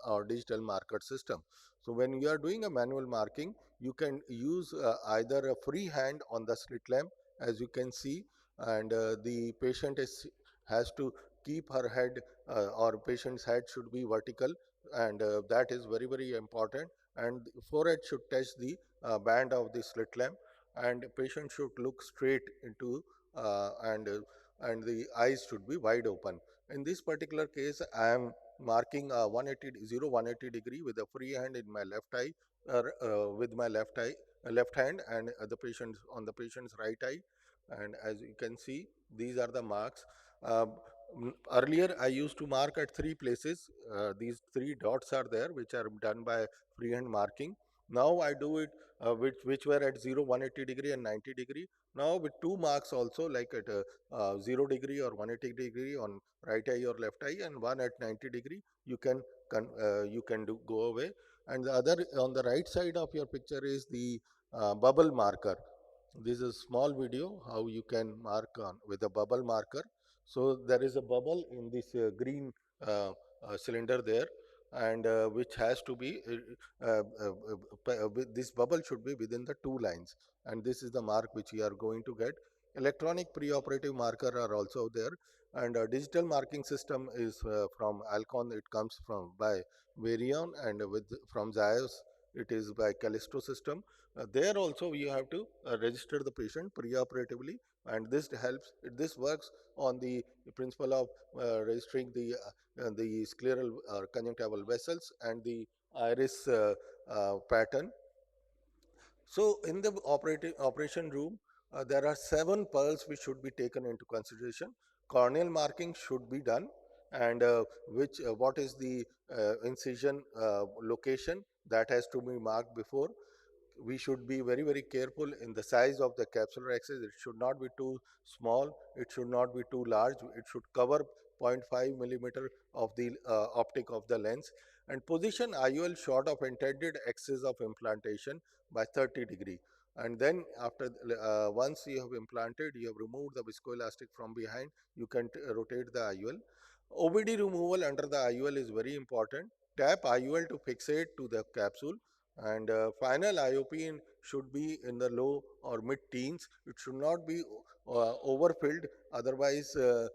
or digital marker system. So when you are doing a manual marking, you can use either a free hand on the slit lamp, as you can see, and the patient has to keep her head, or patient's head should be vertical, and that is very, very important, and forehead should touch the band of the slit lamp, and patient should look straight into, and the eyes should be wide open. In this particular case, I am marking 180 degree with a free hand in my left eye, with my left hand, and the patient on the patient's right eye, and as you can see, these are the marks. uh, Earlier I used to mark at 3 places. These 3 dots are there, which are done by freehand marking. Now I do it, which were at 0, 180 degree and 90 degree. Now with 2 marks also, like at 0 degree or 180 degree on right eye or left eye, and one at 90 degree, you can go away. And the other on the right side of your picture is the bubble marker. This is a small video how you can mark on with a bubble marker. So there is a bubble in this green cylinder there, and which has to be this bubble should be within the 2 lines, and this is the mark which we are going to get. Electronic preoperative marker are also there, and digital marking system is from Alcon. It comes from by Varion, and with from Zios it is by Callisto system. There also you have to register the patient preoperatively, and this helps. This works on the principle of registering the scleral conjunctival vessels and the iris pattern. So in the operation room, there are 7 pearls which should be taken into consideration. Corneal marking should be done, and which what is the incision location, that has to be marked before. We should be very, very careful in the size of the capsular axis. It should not be too small, it should not be too large, it should cover 0.5 millimeter of the optic of the lens, and position IOL short of intended axis of implantation by 30 degree. And then after once you have implanted, you have removed the viscoelastic from behind, you can rotate the IOL. OBD removal under the IOL is very important. tap IOL to fixate to the capsule, and final IOP should be in the low or mid teens. It should not be overfilled, otherwise the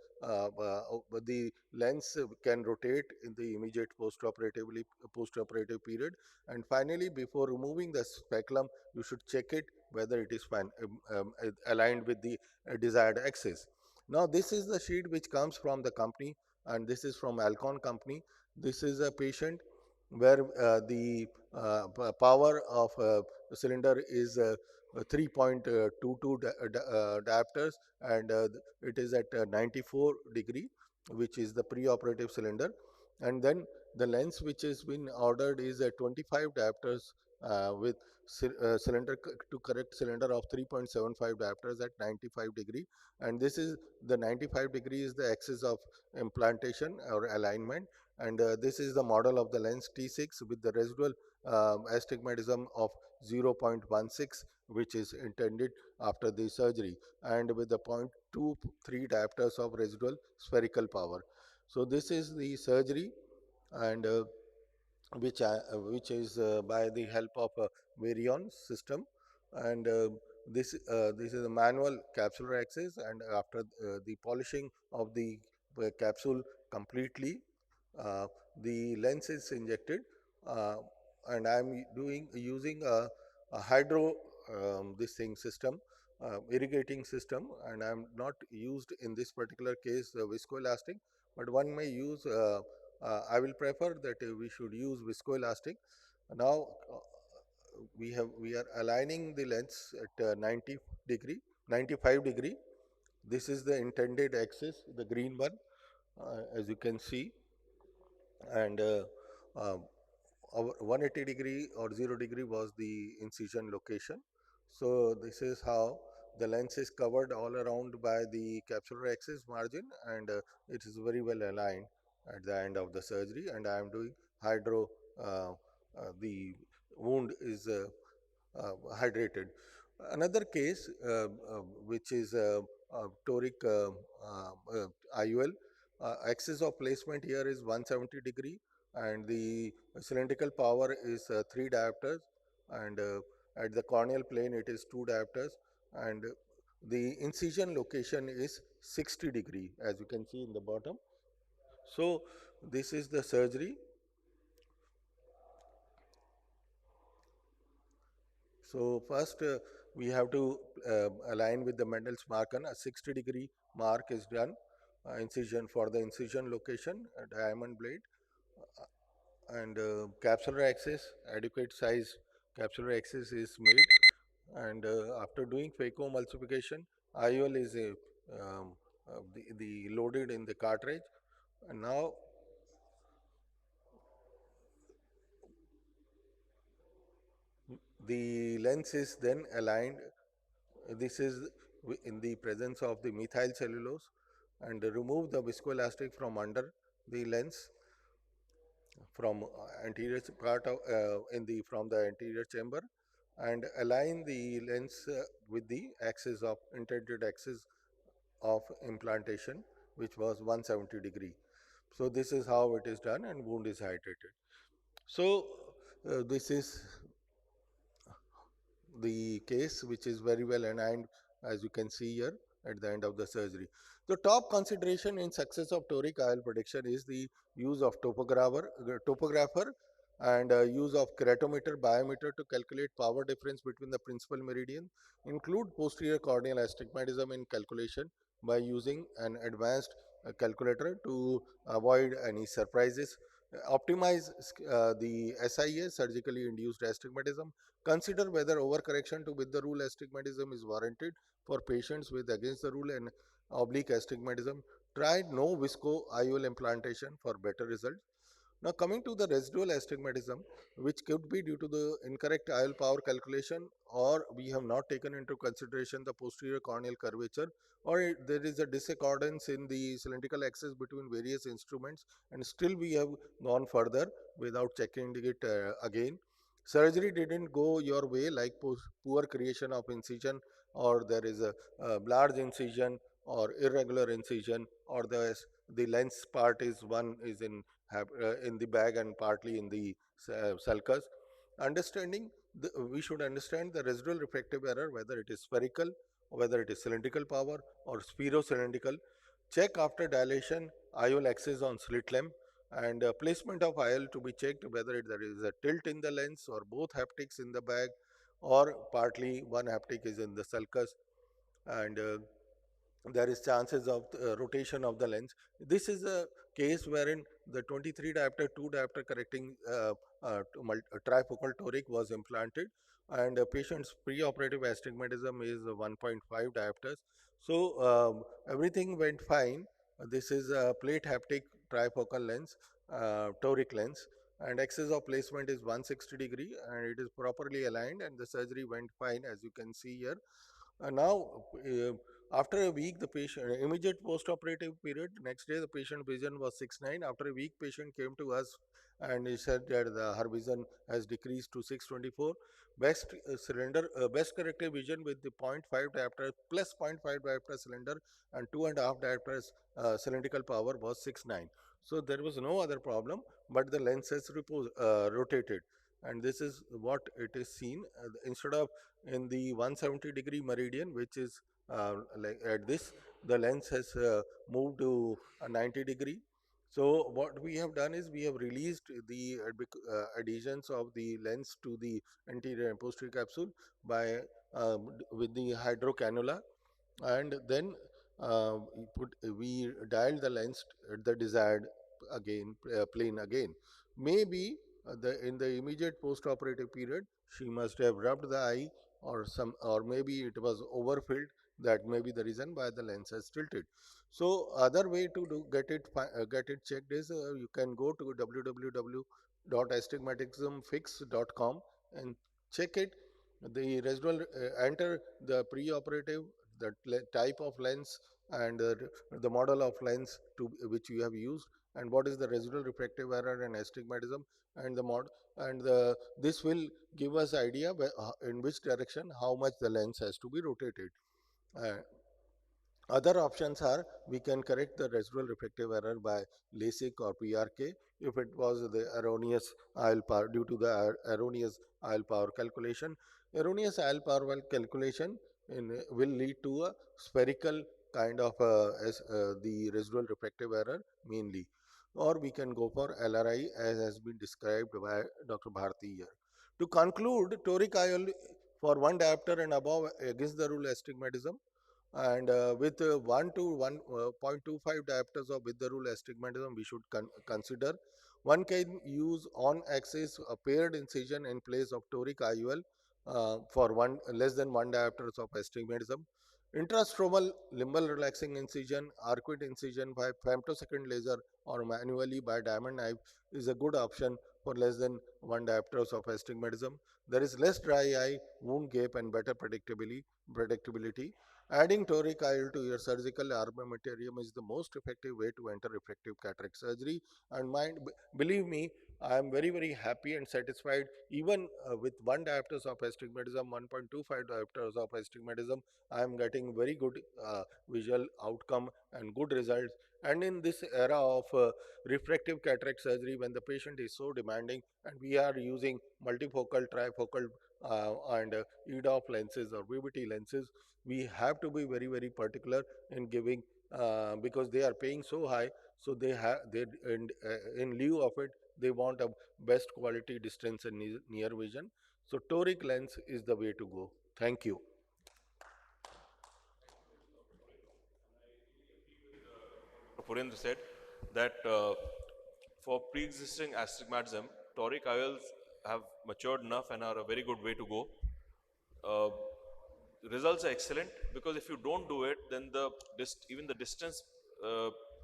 lens can rotate in the immediate postoperative period. And finally, before removing the speculum, you should check it whether it is aligned with the desired axis. Now this is the sheet which comes from the company, and this is from Alcon company. This is a patient where the power of the cylinder is 3.22 diopters, and it is at 94 degree, which is the pre-operative cylinder. And then the lens which has been ordered is at 25 diopters with cylinder to correct cylinder of 3.75 diopters at 95 degree. And this is the 95 degree is the axis of implantation or alignment, and this is the model of the lens T6 with the residual astigmatism of 0.16, which is intended after the surgery, and with the 0.23 diopters of residual spherical power. So this is the surgery, and which is by the help of a Varion system, and this is a manual capsular axis, and after the polishing of the capsule completely, uh, the lens is injected, uh, and I am using a hydro this thing system, irrigating system, and I am not used in this particular case viscoelastic, but one may use. I will prefer that we should use viscoelastic. Now we are aligning the lens at 90 degree, 95 degree. This is the intended axis, the green one, as you can see, and uh, our 180 degree or 0 degree was the incision location. So this is how the lens is covered all around by the capsular axis margin, and it is very well aligned at the end of the surgery. And I am doing hydro. The wound is hydrated. Another case, which is toric IOL, axis of placement here is 170 degree, and the cylindrical power is 3 diopters, and at the corneal plane it is 2 diopters, and the incision location is 60 degree, as you can see in the bottom. So this is the surgery. So first we have to align with the Mendel's marker. A 60 degree mark is done, incision for the incision location, a diamond blade, and capsular axis, adequate size capsular axis is made, and after doing phacoemulsification, IOL is the loaded in the cartridge, and now the lens is then aligned. This is in the presence of the methyl cellulose, and remove the viscoelastic from under the lens from anterior part of in the from the anterior chamber, and align the lens with the axis of intended axis of implantation, which was 170 degree. So this is how it is done, and wound is hydrated. So this is the case, which is very well aligned, as you can see here at the end of the surgery. The top consideration in success of toric IOL prediction is the use of topographer, and use of keratometer biometer to calculate power difference between the principal meridian. Include posterior corneal astigmatism in calculation by using an advanced calculator to avoid any surprises. Optimize the SIA, surgically induced astigmatism. Consider whether overcorrection to with the rule astigmatism is warranted for patients with against the rule and oblique astigmatism. Try no visco IOL implantation for better results. Now coming to the residual astigmatism, which could be due to the incorrect IOL power calculation, or we have not taken into consideration the posterior corneal curvature, or there is a disaccordance in the cylindrical axis between various instruments, and still we have gone further without checking it again. Surgery didn't go your way, like poor creation of incision, or there is a large incision or irregular incision, or the lens part is one is in in the bag and partly in the sulcus. We should understand the residual refractive error, whether it is spherical, whether it is cylindrical power or spherocylindrical. Check after dilation IOL axis on slit lamp, and placement of IOL to be checked whether there is a tilt in the lens or both haptics in the bag or partly one haptic is in the sulcus, and there is chances of rotation of the lens. This is a case wherein the 23 diopter 2 diopter correcting trifocal toric was implanted, and patient's preoperative astigmatism is 1.5 diopters. So everything went fine. This is a plate haptic trifocal lens, toric lens, and axis of placement is 160° and it is properly aligned, and the surgery went fine, as you can see here. Now, after a week, the patient, immediate post-operative period, next day the patient vision was 6.9. After a week, patient came to us and he said that her vision has decreased to 6.24. Best corrective vision with the 0.5 diopter plus 0.5 diopter cylinder and 2.5 diopters cylindrical power was 6.9. So there was no other problem, but the lens has rotated, and this is what it is seen. Instead of in the 170-degree meridian, which is like at this, the lens has moved to a 90-degree. So what we have done is we have released the adhesions of the lens to the anterior and posterior capsule by with the hydrocannula, and then we dialed the lens at the desired plane again. Maybe in the immediate post-operative period, she must have rubbed the eye, or maybe it was overfilled. That may be the reason why the lens has tilted. So other way to get it checked is you can go to www.astigmatismfix.com and check it. The residual enter the preoperative, the type of lens, and the model of lens to which you have used, and what is the residual refractive error and astigmatism, and the mod and the this will give us idea in which direction how much the lens has to be rotated. Other options are we can correct the residual refractive error by LASIK or PRK if it was the erroneous IL power due to the erroneous IL power calculation. Erroneous IL power calculation will lead to a spherical kind of the residual refractive error mainly. Or we can go for LRI as has been described by Dr. Bharti here. To conclude, toric IOL for one diopter and above against the rule astigmatism, and with 1 to 1.25 diopters of with the rule astigmatism we should consider. One can use on axis a paired incision in place of toric IOL for less than 1 diopters of astigmatism. Intrastromal limbal relaxing incision, arcuate incision by femtosecond laser or manually by diamond knife is a good option for less than 1 diopters of astigmatism. There is less dry eye, wound gap, and better predictability. Adding toric IOL to your surgical armamentarium is the most effective way to enter refractive cataract surgery. And believe me, I am very happy and satisfied. Even with 1 diopters of astigmatism, 1.25 diopters of astigmatism, I am getting very good visual outcome and good results. And in this era of refractive cataract surgery, when the patient is so demanding, and we are using multifocal, trifocal, and EDOF lenses or VBT lenses, we have to be very particular in giving, because they are paying so high. So in lieu of it, they want a best quality distance and near vision. So toric lens is the way to go. Thank you. Purendra said that for pre-existing astigmatism, toric IOLs have matured enough and are a very good way to go. Uh, results are excellent because if you don't do it, then even the distance,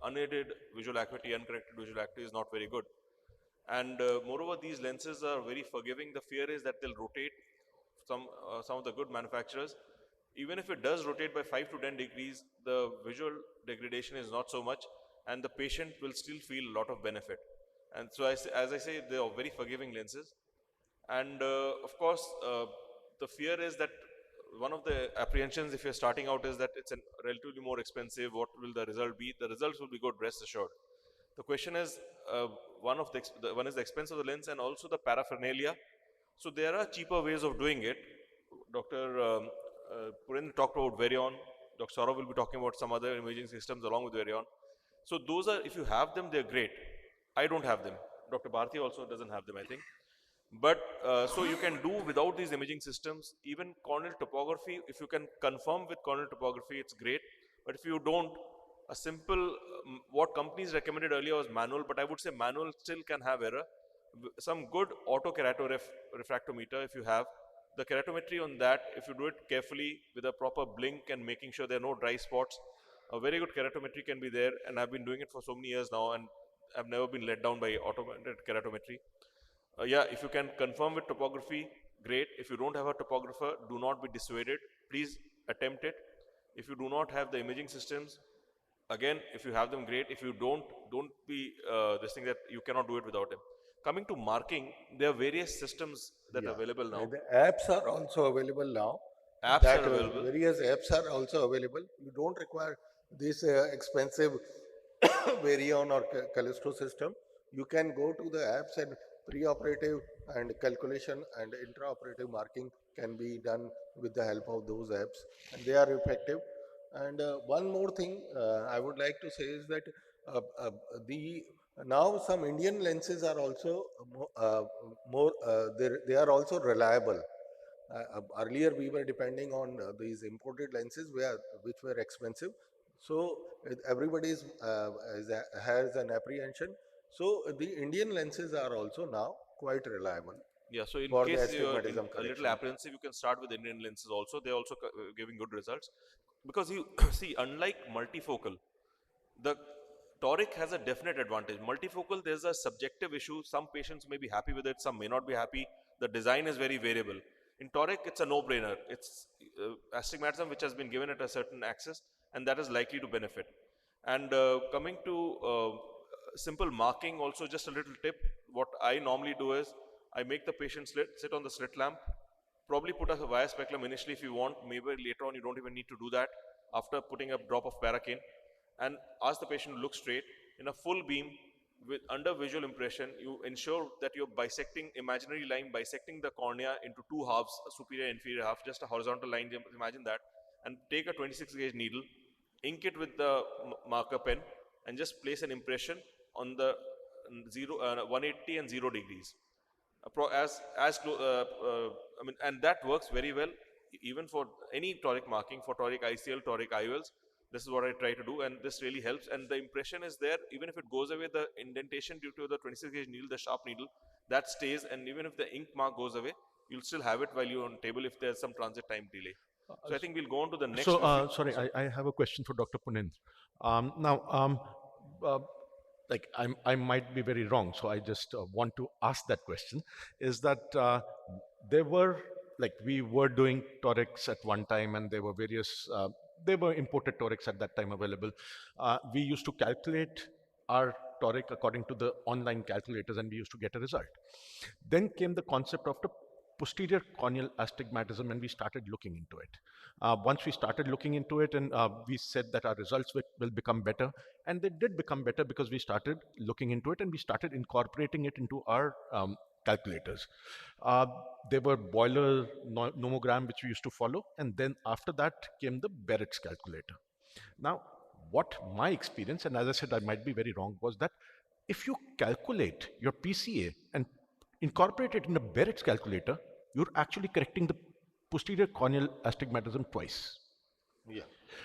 unaided visual acuity, uncorrected visual acuity is not very good. And moreover, these lenses are very forgiving. The fear is that they'll rotate. Some of the good manufacturers, even if it does rotate by 5 to 10 degrees, the visual degradation is not so much, and the patient will still feel a lot of benefit. And so, as I say, they are very forgiving lenses. And of course, the fear is that one of the apprehensions if you're starting out is that it's relatively more expensive. What will the result be? The results will be good, rest assured. The question is, one is the expense of the lens and also the paraphernalia. So there are cheaper ways of doing it. Dr. Purendra talked about Varion. Dr. Saurav will be talking about some other imaging systems along with Varion. So those are, if you have them, they're great. I don't have them. Dr. Bharti also doesn't have them, I think. But so you can do without these imaging systems. Even corneal topography, if you can confirm with corneal topography, it's great. But if you don't, a simple, what companies recommended earlier was manual, but I would say manual still can have error. Some good auto refractometer, if you have the keratometry on that, if you do it carefully with a proper blink and making sure there are no dry spots, a very good keratometry can be there. And I've been doing it for so many years now, and I've never been let down by automated keratometry. Yeah, if you can confirm with topography, great. If you don't have a topographer, do not be dissuaded. Please attempt it. If you do not have the imaging systems, again, if you have them, great. If you don't be this thing that you cannot do it without them. Coming to marking, there are various systems that are available now. The apps are also available now. Apps are available. Various apps are also available. You don't require this expensive Varion or Callisto system. You can go to the apps, and pre-operative and calculation and intraoperative marking can be done with the help of those apps, and they are effective. And one more thing I would like to say is that uh, uh, the now some Indian lenses are also they are also reliable. Earlier we were depending on these imported lenses which were expensive. So everybody has an apprehension. So the Indian lenses are also now quite reliable. Yeah, so in For the case you're astigmatism a little correction. apprehensive, you can start with Indian lenses also. They're also giving good results. Because you see, unlike multifocal, the toric has a definite advantage. Multifocal, there's a subjective issue. Some patients may be happy with it, some may not be happy. The design is very variable. In toric, it's a no-brainer. It's astigmatism which has been given at a certain axis, and that is likely to benefit. And coming to simple marking, also just a little tip. What I normally do is, I make the patient sit on the slit lamp, probably put a wire speculum initially if you want. Maybe later on you don't even need to do that. After putting a drop of paracaine, and ask the patient to look straight in a full beam with under visual impression, you ensure that you're bisecting, imaginary line bisecting the cornea into two halves, a superior and inferior half, just a horizontal line, imagine that, and take a 26 gauge needle, ink it with the marker pen, and just place an impression on the 180 and 0 degrees. I mean, and that works very well even for any toric marking, for toric ICL, toric IOLs. This is what I try to do, and this really helps. And the impression is there, even if it goes away, the indentation due to the 26 gauge needle, the sharp needle, that stays. And even if the ink mark goes away, you'll still have it while you're on table if there's some transit time delay. So I think we'll go on to the next. Sorry, I have a question for Dr. Punendra. Uh, like I might be very wrong, so I just want to ask that question. Is that there were, like, we were doing torics at one time, and there were various, there were imported torics at that time available. We used to calculate our toric according to the online calculators, and we used to get a result. Then came the concept of the posterior corneal astigmatism, and we started looking into it. Once we started looking into it, and we said that our results will become better, and they did become better because we started looking into it and we started incorporating it into our calculators. There were boiler nomogram which we used to follow, and then after that came the Barrett's calculator. Now, what my experience, and as I said, I might be very wrong, was that if you calculate your PCA and incorporate it in a Barrett's calculator, you're actually correcting the posterior corneal astigmatism twice. Yeah.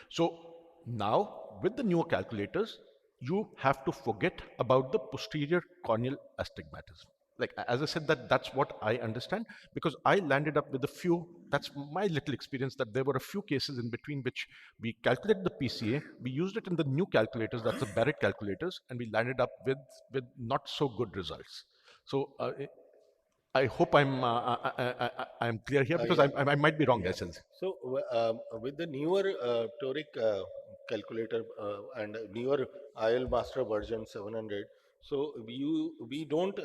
So now, with the newer calculators, you have to forget about the posterior corneal astigmatism. Like, as I said, that's what I understand, because I landed up with a few, that's my little experience, that there were a few cases in between which we calculated the PCA, we used it in the new calculators, that's the Barrett calculators, and we landed up with not so good results. So I hope I'm clear here, because I might be wrong, SLs. So with the newer toric calculator and newer IL Master version 700, so we don't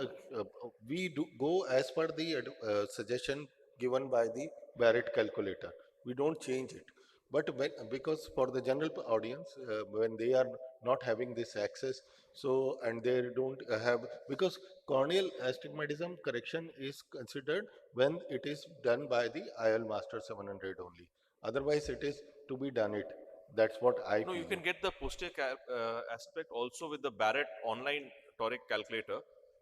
we do go as per the suggestion given by the Barrett calculator. We don't change it. But when, because for the general audience, when they are not having this access, so and they don't have, because corneal astigmatism correction is considered when it is done by the IL Master 700 only. Otherwise, it is to be done it. That's what I No, you feel. can get the posterior aspect also with the Barrett online toric calculator.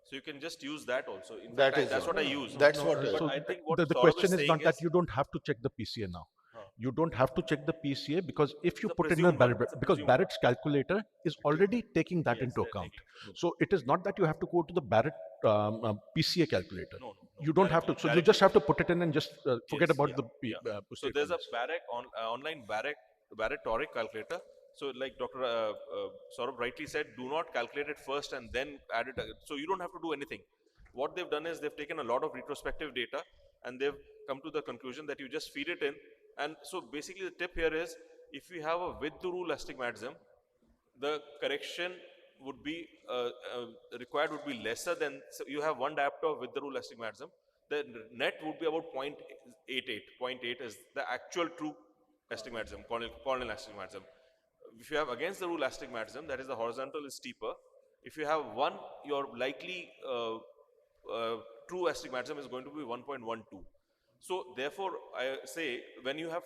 So you can just use that also. In fact, That is that's what I use. that's No, what. But so I think what the Saurabh is question is saying not that is, you don't have to check the PCA now. huh, You don't have to check the PCA because if it's you a put in a presumed one. Barrett, It's a because presumed one. Barrett's calculator is already taking that Yes, into they're account. taking it. So it is not that you have to go to the Barrett PCA calculator. No, no, no. You don't have to. Directly, So you directly. just have to put it in and just forget Yes, about yeah, the yeah. So posterior there's a corners. online Barrett toric calculator. So like Dr. Saurabh rightly said, do not calculate it first and then add it. So you don't have to do anything. What they've done is they've taken a lot of retrospective data and they've come to the conclusion that you just feed it in. And so basically the tip here is, if you have a with the rule astigmatism, the correction would be required would be lesser than, so you have one diopter with the rule astigmatism, the net would be about 0.88. 0.8 is the actual true astigmatism, corneal astigmatism. If you have against the rule astigmatism, that is the horizontal is steeper. If you have one, your likely uh, true astigmatism is going to be 1.12. So therefore, I say when you have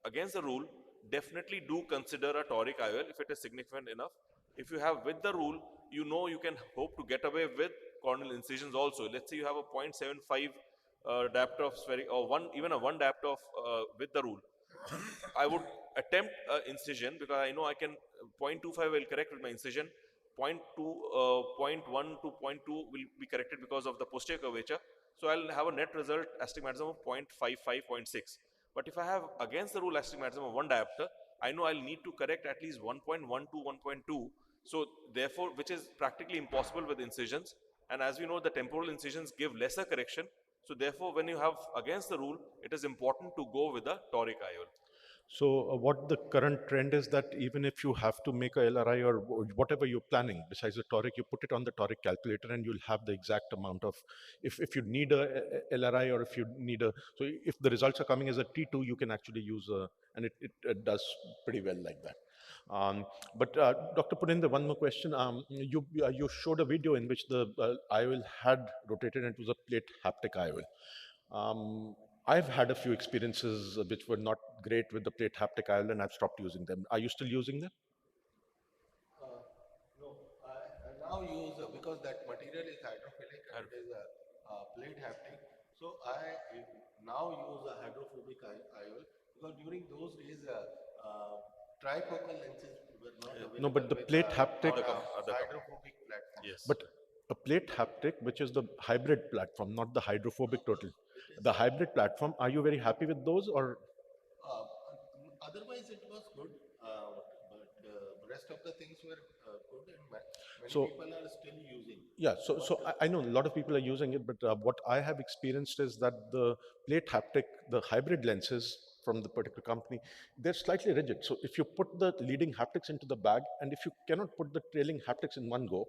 against the rule, definitely do consider a toric IOL if it is significant enough. If you have with the rule, you know you can hope to get away with corneal incisions also. Let's say you have a 0.75 diopter of spheric, or one, even a 1 diopter of with the rule. I would attempt incision because I know I can 0.25 will correct with my incision. 0.2, 0.1 to 0.2 will be corrected because of the posterior curvature. So I'll have a net result astigmatism of 0.55, 0.6. But if I have against the rule astigmatism of 1 diopter, I know I'll need to correct at least 1.1 to 1.2. So therefore, which is practically impossible with incisions. And as we know, the temporal incisions give lesser correction. So therefore, when you have against the rule, it is important to go with a toric IOL. So what the current trend is that even if you have to make a LRI or whatever you're planning, besides the toric, you put it on the toric calculator and you'll have the exact amount of, if you need a LRI or if you need a, so if the results are coming as a T2, you can actually use a, and it does pretty well like that. But Dr. Puninder, one more question. You showed a video in which the IOL had rotated and it was a plate haptic IOL. I've had a few experiences which were not great with the plate haptic IOL and I've stopped using them. Are you still using them? No, I now use, because that material is hydrophilic and it is a plate haptic. So now use a hydrophobic IOL, because during those days trifocal lenses were not No, available but the with plate haptic, Other hydrophobic platforms. Yes. but a plate haptic, which is the hybrid platform, not the hydrophobic total. It is The hybrid platform, are you very happy with those or? uh, otherwise it was good, but rest of the things were good, and many So people are still using. yeah, so I know a lot of people are using it, but what I have experienced is that the plate haptic, the hybrid lenses from the particular company, they're slightly rigid. So if you put the leading haptics into the bag, and if you cannot put the trailing haptics in one go,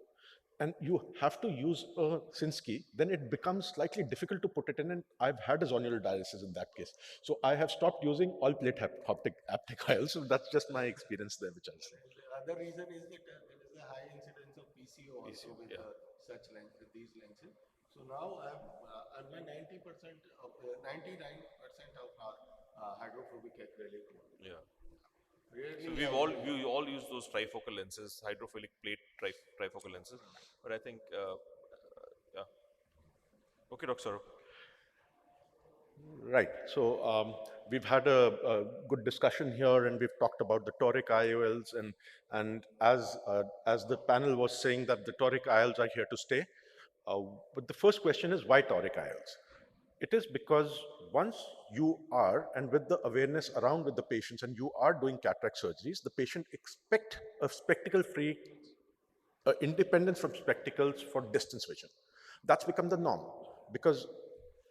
and you have to use a Sinsky, then it becomes slightly difficult to put it in, and I've had a zonular dialysis in that case. So I have stopped using all plate haptic oils. So that's just my experience there, which I'll say. And the other reason is that there is a high incidence of PCO also PCO, with yeah. such lenses, these lenses. So now I'm 90% of 99% of our hydrophobic acrylic one. Yeah. So Rarely we've I all use. we all use those trifocal lenses, hydrophilic plate trifocal lenses. But I think, yeah. Okay, Dr. Saurabh. Right. So we've had a good discussion here, and we've talked about the toric IOLs, and as the panel was saying that the toric IOLs are here to stay. But the first question is why toric IOLs? It is because once you are, and with the awareness around with the patients, and you are doing cataract surgeries, the patient expect a spectacle-free independence from spectacles for distance vision. That's become the norm because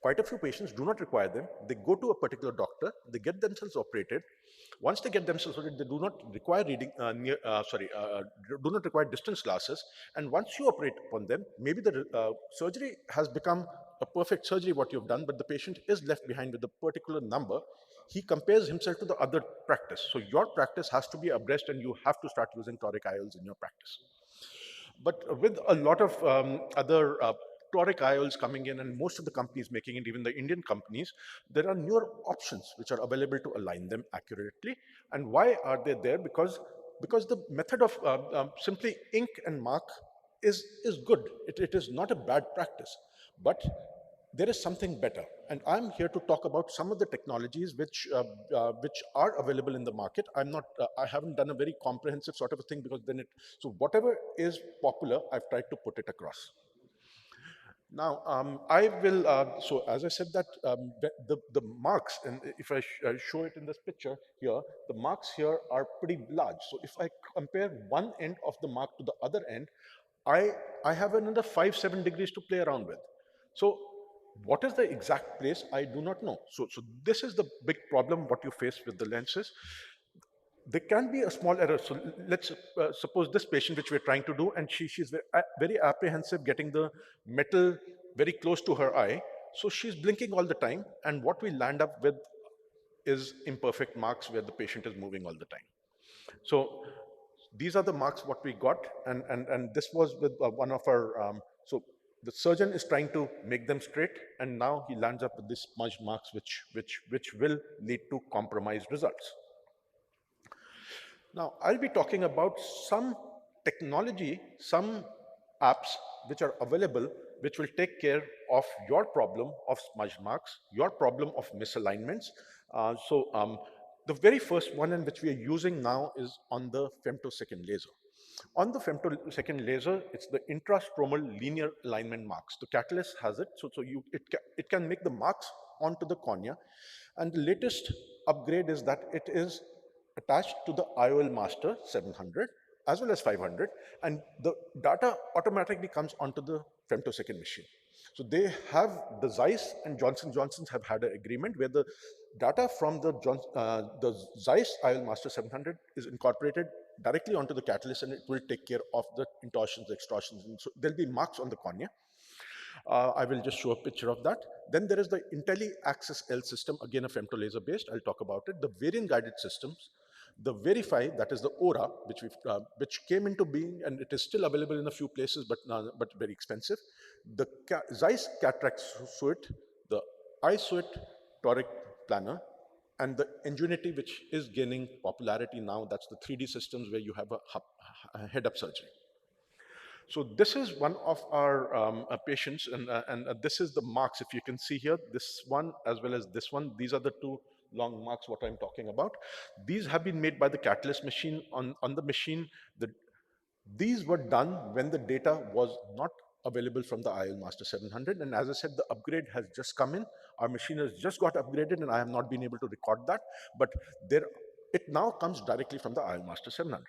quite a few patients do not require them. They go to a particular doctor, they get themselves operated. Once they get themselves operated, they do not require do not require distance glasses. And once you operate upon them, maybe the surgery has become a perfect surgery what you've done, but the patient is left behind with a particular number. he compares himself to the other practice. So your practice has to be abreast and you have to start using toric IOLs in your practice. But with a lot of other toric IOLs coming in and most of the companies making it, even the Indian companies, there are newer options which are available to align them accurately. And why are they there? Because the method of simply ink and mark is good. It is not a bad practice. But there is something better. And I'm here to talk about some of the technologies which are available in the market. I haven't done a very comprehensive sort of a thing because so whatever is popular, I've tried to put it across. Now, so as I said that the marks, and if I show it in this picture here, the marks here are pretty large. So if I compare one end of the mark to the other end, I have another 5-7 degrees to play around with. So what is the exact place? I do not know. So this is the big problem what you face with the lenses. There can be a small error. So let's suppose this patient which we're trying to do, and she's very apprehensive getting the metal very close to her eye. So she's blinking all the time. And what we land up with is imperfect marks where the patient is moving all the time. So these are the marks what we got. And this was with one of our, so the surgeon is trying to make them straight. And now he lands up with these smudged marks, which will lead to compromised results. Now, I'll be talking about some technology, some apps which are available, which will take care of your problem of smudge marks, your problem of misalignments. The very first one in which we are using now is on the femtosecond laser. On the femtosecond laser, it's the intrastromal linear alignment marks. The Catalyst has it, so it can make the marks onto the cornea. And the latest upgrade is that it is attached to the IOL Master 700 as well as 500, and the data automatically comes onto the femtosecond machine. So they have, the Zeiss and Johnson & Johnson have had an agreement where the data from the Zeiss IOL Master 700 is incorporated directly onto the Catalyst, and it will take care of the intorsions, extorsions, and so there'll be marks on the cornea. I will just show a picture of that. Then there is the Intelli Axis L system, again a femtolaser based. I'll talk about it. The variant guided systems, the Verify, that is the Aura, which came into being, and it is still available in a few places, but very expensive. The Zeiss Cataract suite, the iSuite Toric Planner, and the Ingenuity, which is gaining popularity now. That's the 3D systems where you have a head-up surgery. So this is one of our patients, and this is the marks. If you can see here, this one as well as this one, these are the two long marks what I'm talking about. These have been made by the Catalyst machine. On the machine, these were done when the data was not available from the IOL Master 700. And as I said, the upgrade has just come in. Our machine has just got upgraded, and I have not been able to record that. But it now comes directly from the IOL Master 700.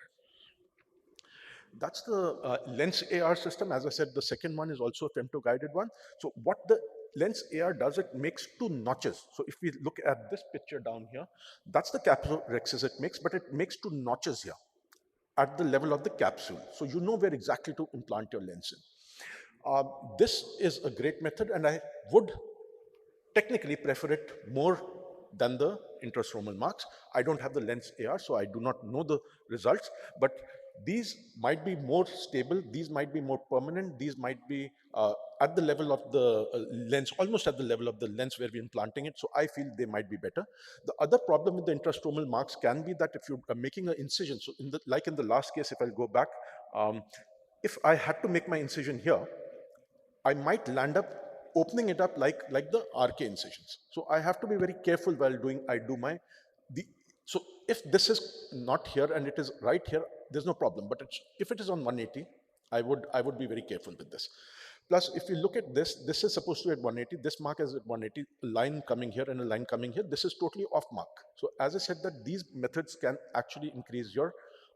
That's the lens AR system. As I said, the second one is also a femto-guided one. So what the lens AR does, it makes two notches. So if we look at this picture down here, that's the capsule rhexis it makes, but it makes two notches here at the level of the capsule. So you know where exactly to implant your lens in. This is a great method, and I would technically prefer it more than the intrastromal marks. I don't have the lens AR, so I do not know the results, but these might be more stable, these might be more permanent, these might be at the level of the lens, almost at the level of the lens where we're implanting it, so I feel they might be better. The other problem with the intrastromal marks can be that if you're making an incision, so like in the last case, if I go back, if I had to make my incision here, I might land up opening it up like the RK incisions. So I have to be very careful while so if this is not here and it is right here, there's no problem. But if it is on 180, I would be very careful with this. Plus, if you look at this is supposed to be at 180. This mark is at 180, a line coming here and a line coming here. This is totally off mark. So as I said, that these methods can actually increase your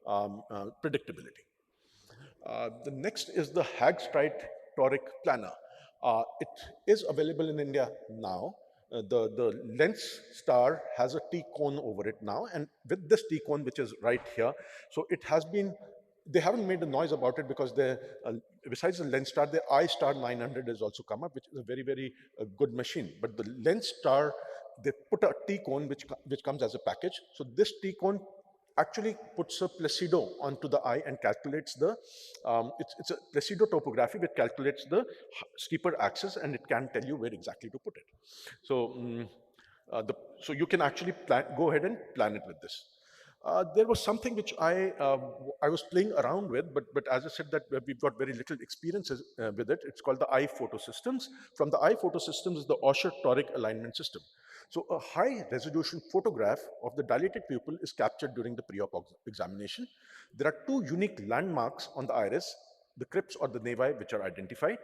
predictability. The next is the Hagstrite Toric Planner. It is available in India now. The lens star has a T-cone over it now, and with this T-cone, which is right here, so it has been they haven't made a noise about it because besides the lens star, the I-Star 900 has also come up, which is a very, very good machine. But the lens star, they put a T-cone which comes as a package. So this T-cone actually puts a Placido onto the eye and calculates it's a Placido topography which calculates the steeper axis, and it can tell you where exactly to put it. So, so you can actually go ahead and plan it with this. There was something which I was playing around with, but as I said that we've got very little experiences with it. It's called the eye photo systems. From the eye photo systems is the ASHU toric alignment system. So a high resolution photograph of the dilated pupil is captured during the pre-op examination. There are two unique landmarks on the iris, the crypts or the nevi, which are identified.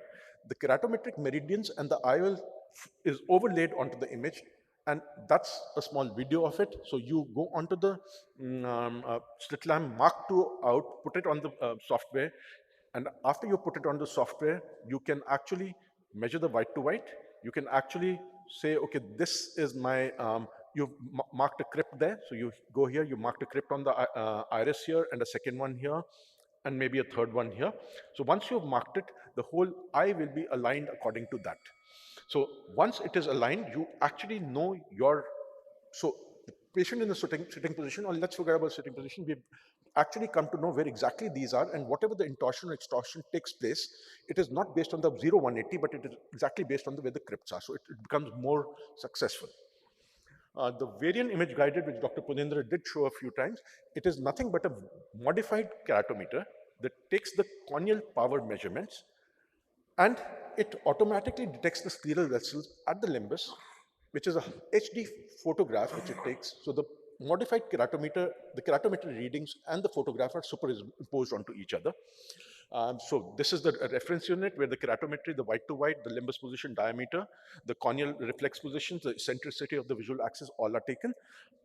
The keratometric meridians and the IOL is overlaid onto the image, and that's a small video of it. So you go onto the slit lamp Mark II out, put it on the software, and after you put it on the software, you can actually measure the white to white. You can actually say, okay, this is my, you've marked a crypt there. So you go here, you marked a crypt on the iris here, and a second one here, and maybe a third one here. So once you've marked it, the whole eye will be aligned according to that. So once it is aligned, you actually know so the patient in the sitting position, or let's forget about sitting position, we've actually come to know where exactly these are, and whatever the intorsion or extortion takes place, it is not based on the 0-180, but it is exactly based on where the crypts are. So it becomes more successful. The variant image guided, which Dr. Punendra did show a few times, it is nothing but a modified keratometer that takes the corneal power measurements, and it automatically detects the scleral vessels at the limbus, which is a HD photograph which it takes. So the modified keratometer, the keratometer readings and the photograph are superimposed onto each other. So this is the reference unit where the keratometry, the white to white, the limbus position, diameter, the corneal reflex positions, the eccentricity of the visual axis, all are taken.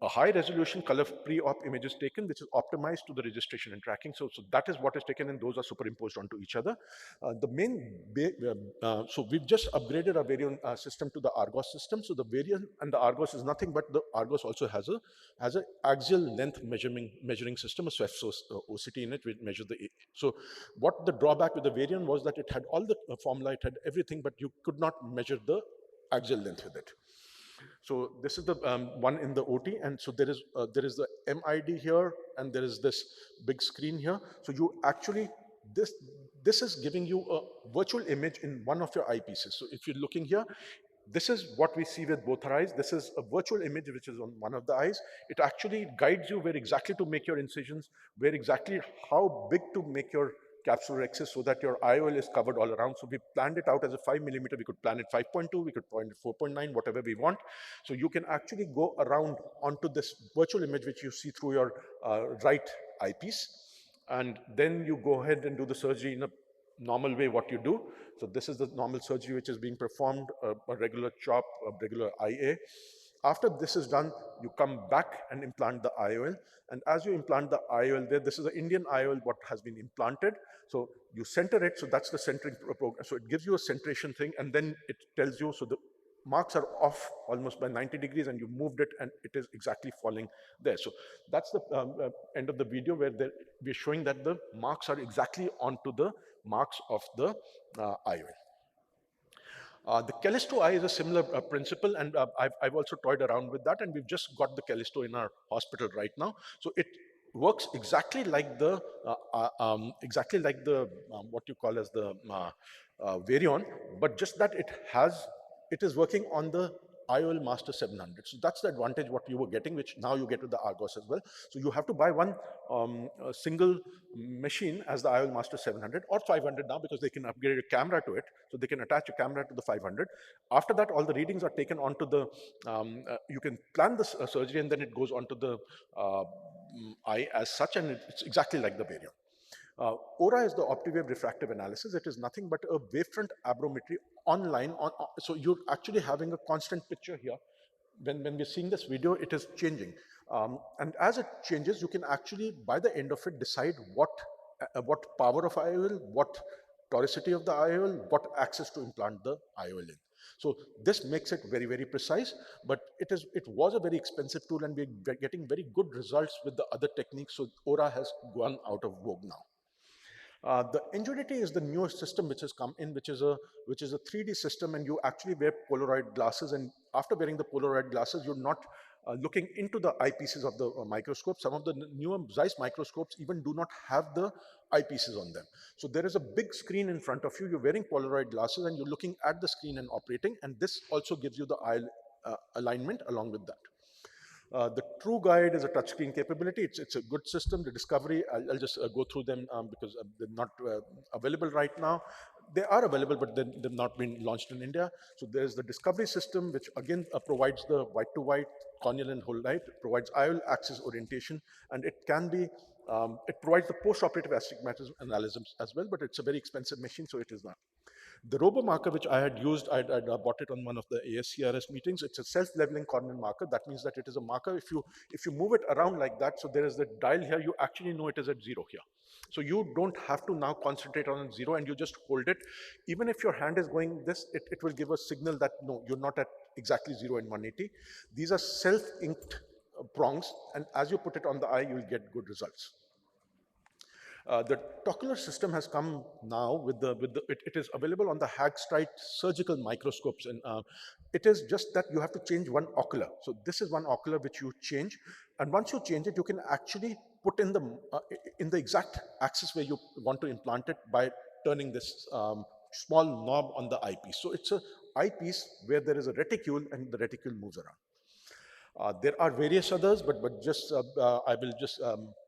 A high resolution color pre-op image is taken, which is optimized to the registration and tracking. So that is what is taken, and those are superimposed onto each other. So we've just upgraded our Varian system to the Argos system. So the Varian and the Argos is nothing but the Argos also has a axial length measuring system, a SWEFT OCT in it, which measure the. So what the drawback with the Varian was that it had all the formula, it had everything, but you could not measure the axial length with it. So this is the one in the OT, and so there is the MID here, and there is this big screen here. So you actually, this is giving you a virtual image in one of your eyepieces. So if you're looking here, this is what we see with both our eyes. This is a virtual image which is on one of the eyes. It actually guides you where exactly to make your incisions, where exactly how big to make your capsular axis so that your IOL is covered all around. So we planned it out as a 5 millimeter. We could plan it 5.2, we could point it 4.9, whatever we want. So you can actually go around onto this virtual image which you see through your right eyepiece. And then you go ahead and do the surgery in a normal way, what you do. So this is the normal surgery which is being performed, a regular chop, a regular IA. After this is done, you come back and implant the IOL. And as you implant the IOL there, this is an Indian IOL what has been implanted. So you center it, so that's the centering program. So it gives you a centration thing, and then it tells you, so the marks are off almost by 90 degrees, and you moved it and it is exactly falling there. So that's the end of the video where we're showing that the marks are exactly onto the marks of the IOL. The Callisto eye is a similar principle, and I've also toyed around with that, and we've just got the Callisto in our hospital right now. So it works exactly like the what you call as the Varion, but just that it is working on the IOL Master 700. So that's the advantage what you were getting, which now you get with the Argos as well. So you have to buy one single machine as the IOL Master 700 or 500 now, because they can upgrade a camera to it. So they can attach a camera to the 500. After that, all the readings are taken onto the, you can plan the surgery, and then it goes onto the eye as such, and it's exactly like the Varion. ORA is the OptiWave refractive analysis. It is nothing but a wavefront abrometry online. So you're actually having a constant picture here. When we're seeing this video, it is changing. And as it changes, you can actually, by the end of it, decide what power of IOL, what toricity of the IOL, what axis to implant the IOL in. So this makes it very, very precise, but it was a very expensive tool, and we're getting very good results with the other techniques. So ORA has gone out of vogue now. The Ingenuity is the newest system which has come in, which is a 3D system, and you actually wear Polaroid glasses. And after wearing the Polaroid glasses, you're not looking into the eyepieces of the microscope. Some of the newer Zeiss microscopes even do not have the eyepieces on them. So there is a big screen in front of you. You're wearing Polaroid glasses, and you're looking at the screen and operating. And this also gives you the eye alignment along with that. The True Guide is a touchscreen capability. It's a good system. The Discovery, I'll just go through them because they're not available right now. They are available, but they've not been launched in India. So there's the Discovery system, which again provides the white-to-white, corneal and whole light, provides IOL axis orientation, and it can be, it provides the post-operative astigmatism analysis as well, but it's a very expensive machine, so it is not. The robo marker, which I had used, I bought it on one of the ASCRS meetings. It's a self-leveling corneal marker. That means that it is a marker. If you move it around like that, so there is the dial here, you actually know it is at 0 here. So you don't have to now concentrate on 0, and you just hold it. Even if your hand is going this, it will give a signal that no, you're not at exactly 0 and 180. These are self-inked prongs, and as you put it on the eye, you'll get good results. The Tocular system has come now with it is available on the Hagstrite surgical microscopes, and it is just that you have to change one ocular. So this is one ocular which you change, and once you change it, you can actually put in the exact axis where you want to implant it by turning this small knob on the eyepiece. So it's a eyepiece where there is a reticule, and the reticule moves around. There are various others, but just I will just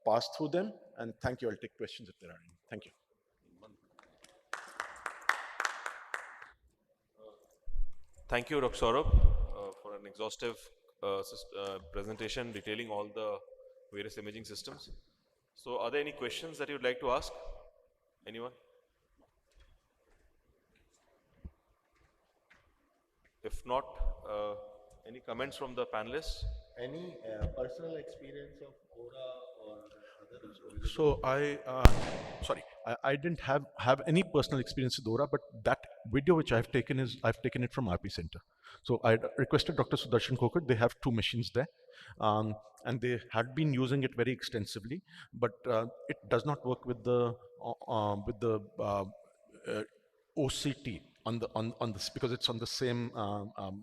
pass through them, and thank you. I'll take questions if there are any. Thank you. Thank you, Dr. Saurabh, for an exhaustive presentation detailing all the various imaging systems. So are there any questions that you'd like to ask? Anyone? If not, any comments from the panelists? Any personal experience of aura or other? So I didn't have any personal experience with Aura, but that video which I've taken it from RP Center. So I requested Dr. Sudarshan Kokar. They have 2 machines there, and they had been using it very extensively, but it does not work with the OCT on this, because it's on the same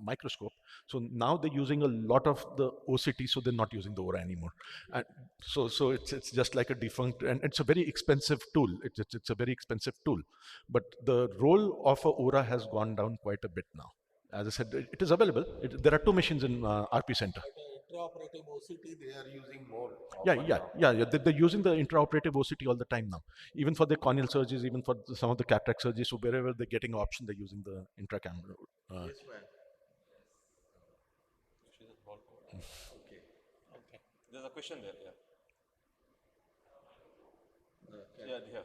microscope. So now they're using a lot of the OCT, so they're not using the Aura anymore. And so it's just like a defunct, and it's a very expensive tool. It's a very expensive tool, but the role of a Aura has gone down quite a bit now. As I said, it is available. There are 2 machines in RP Center. Intraoperative OCT, they are using more. Yeah. They're using the intraoperative OCT all the time now. Even for the corneal surgeries, even for some of the cataract surgeries. So wherever they're getting an option, they're using the intracamera. Yes, ma'am. Okay. There's a question there. Yeah. Yeah.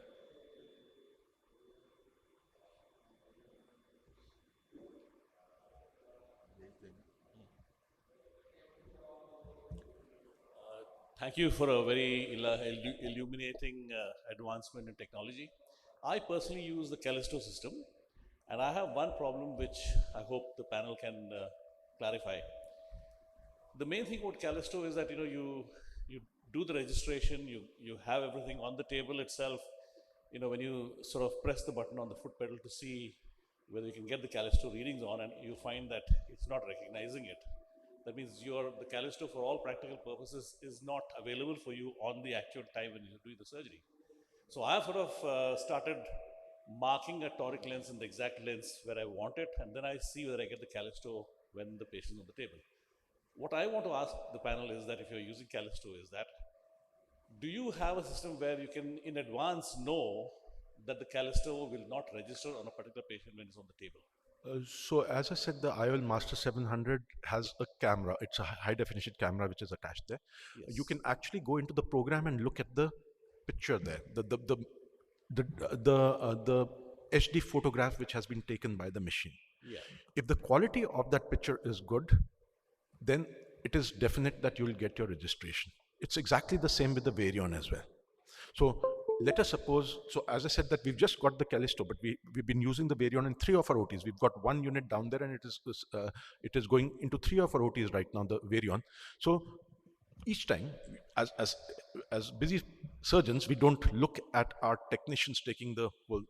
Thank you for a very illuminating advancement in technology. I personally use the Callisto system, and I have one problem which I hope the panel can clarify. The main thing about Callisto is that you do the registration, you have everything on the table itself. When you sort of press the button on the foot pedal to see whether you can get the Callisto readings on, and you find that it's not recognizing it. That means the Callisto, for all practical purposes, is not available for you on the actual time when you're doing the surgery. So I have sort of started marking a toric lens in the exact lens where I want it, and then I see whether I get the Callisto when the patient is on the table. What I want to ask the panel is that if you're using Callisto, is that do you have a system where you can in advance know that the Callisto will not register on a particular patient when it's on the table? So as I said, the IOL Master 700 has a camera. It's a high definition camera which is attached there. Yes. You can actually go into the program and look at the picture there. The HD photograph which has been taken by the machine. Yeah. If the quality of that picture is good, then it is definite that you will get your registration. It's exactly the same with the Varion as well. So let us suppose, so as I said that we've just got the Callisto, but we've been using the Varion in 3 of our OTs. We've got 1 unit down there, and it is going into 3 of our OTs right now, the Varion. So each time, as as as busy surgeons, we don't look at our technicians taking the whole,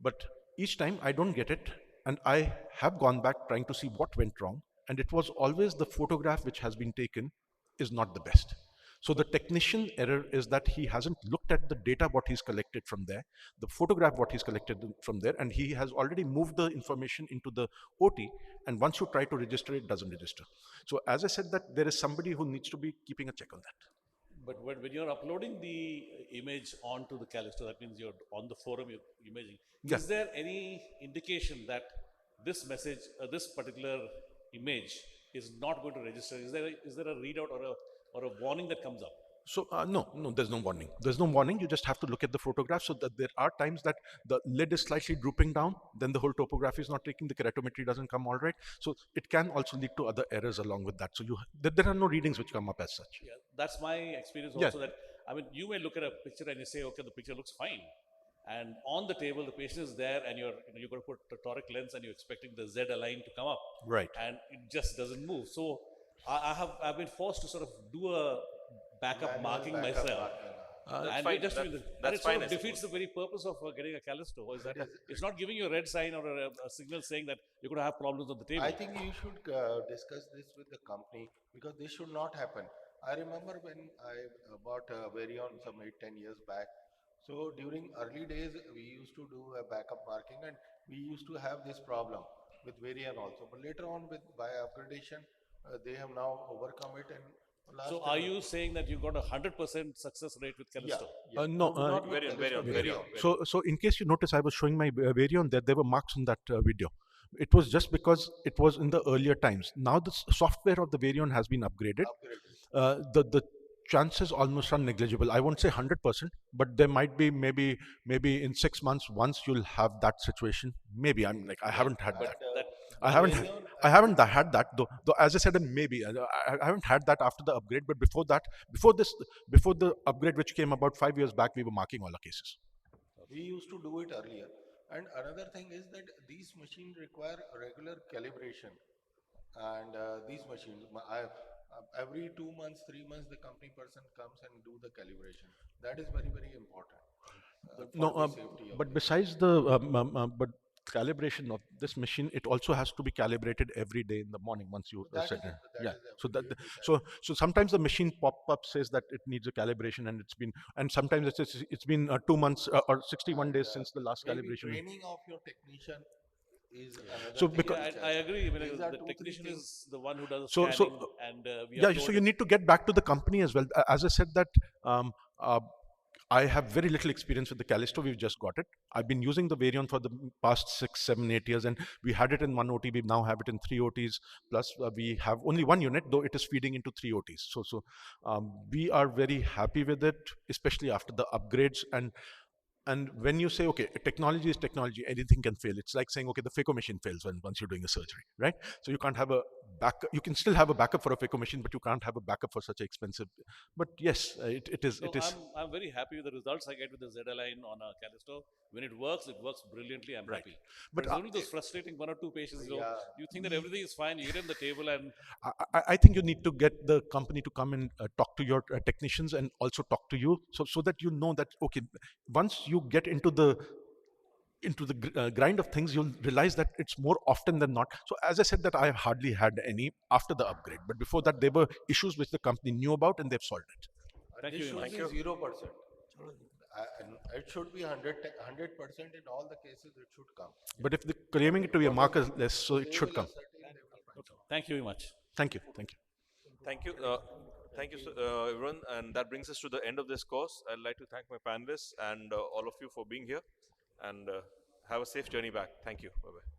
but each time I don't get it, and I have gone back trying to see what went wrong, and it was always the photograph which has been taken is not the best. So the technician error is that he hasn't looked at the data what he's collected from there, the photograph what he's collected from there, and he has already moved the information into the OT. And once you try to register, it doesn't register. So as I said, that there is somebody who needs to be keeping a check on that. But when you're uploading the image onto the Callisto, that means you're on the forum, you're imaging. Yeah. Is there any indication that this message, this particular image, is not going to register? Is there a readout or a warning that comes up? So no, there's no warning. There's no warning. You just have to look at the photograph. So that there are times that the lid is slightly drooping down, then the whole topography is not taking, the keratometry doesn't come all right. So it can also lead to other errors along with that. So there are no readings which come up as such. Yeah, that's my experience Yeah. also. That I mean, you may look at a picture and you say, okay, the picture looks fine, and on the table the patient is there, and you're going to put a toric lens, and you're expecting the Z align to come up, Right. and it just doesn't move. So I've been forced to sort of do a backup marking myself. And fine. just That's it fine, sort I of defeats the very purpose of getting a Callisto. Is that it's not giving you a red sign or a signal saying that you're going to have problems on the table. I think you should discuss this with the company because this should not happen. I remember when I bought a Varion some 8-10 years back. So during early days, we used to do a backup marking and we used to have this problem with Varian also. But later on, with by upgradation, they have now overcome it. And last, So are you saying that you got a 100% success rate with Callisto? Yeah. No, Not with Varion, Callisto, Varion, Varion. So in case you notice, I was showing my Varion there were marks on that video. It was just because it was in the earlier times. Now the software of the Varion has been upgraded. The chances almost are negligible. I won't say 100%, but there might be maybe in 6 months once you'll have that situation. Maybe I'm like I haven't had that. I haven't had that though. As I said, maybe I haven't had that after the upgrade. But before that, before the upgrade which came about 5 years back, we were marking all our cases. We used to do it earlier. And another thing is that these machines require regular calibration. And these machines, every 2 months, 3 months, the company person comes and do the calibration. That is very, very important. For No, the safety of but the besides the but calibration of this machine, it also has to be calibrated every day in the morning once you that set is it. that Yeah. is So that absolutely so sometimes the machine pop up says that it needs a calibration, and sometimes it's been 2 months or 61 days since the last maybe calibration. training of your technician is another So thing. because Yeah, I agree. I mean, These are the 2-3 technician things. is the one who does the so scanning, and we yeah, upload so you it. need to get back to the company as well. As I said that uh, I have very little experience with the Callisto. We've just got it. I've been using the Variant for the past 6, 7, 8 years, and we had it in one OT. We now have it in 3 OTs. Plus, we have only one unit, though it is feeding into 3 OTs. So we are very happy with it, especially after the upgrades. And when you say, okay, technology is technology, anything can fail. It's like saying, okay, the phaco machine fails once you're doing a surgery, right? So you can't have a backup. You can still have a backup for a phaco machine, but you can't have a backup for such expensive. But yes, it is. So It is. I'm very happy with the results I get with the Z Align on a Callisto. When it works brilliantly. I'm happy. But it's only those frustrating 1 or 2 patients. You think that everything is fine. You get on the table and I think you need to get the company to come and talk to your technicians and also talk to you, so that you know that okay, once you get into the grind of things, you'll realize that it's more often than not. So as I said, that I hardly had any after the upgrade, but before that there were issues which the company knew about and they've solved it. thank This you. should be 0%. And it should be 100% in all the cases. It should come. But if they're claiming it to be a marker less, so it should come. Thank you very much. Thank you. Thank you. Thank you, everyone. And that brings us to the end of this course. I'd like to thank my panelists and all of you for being here. And have a safe journey back. Thank you. Bye-bye.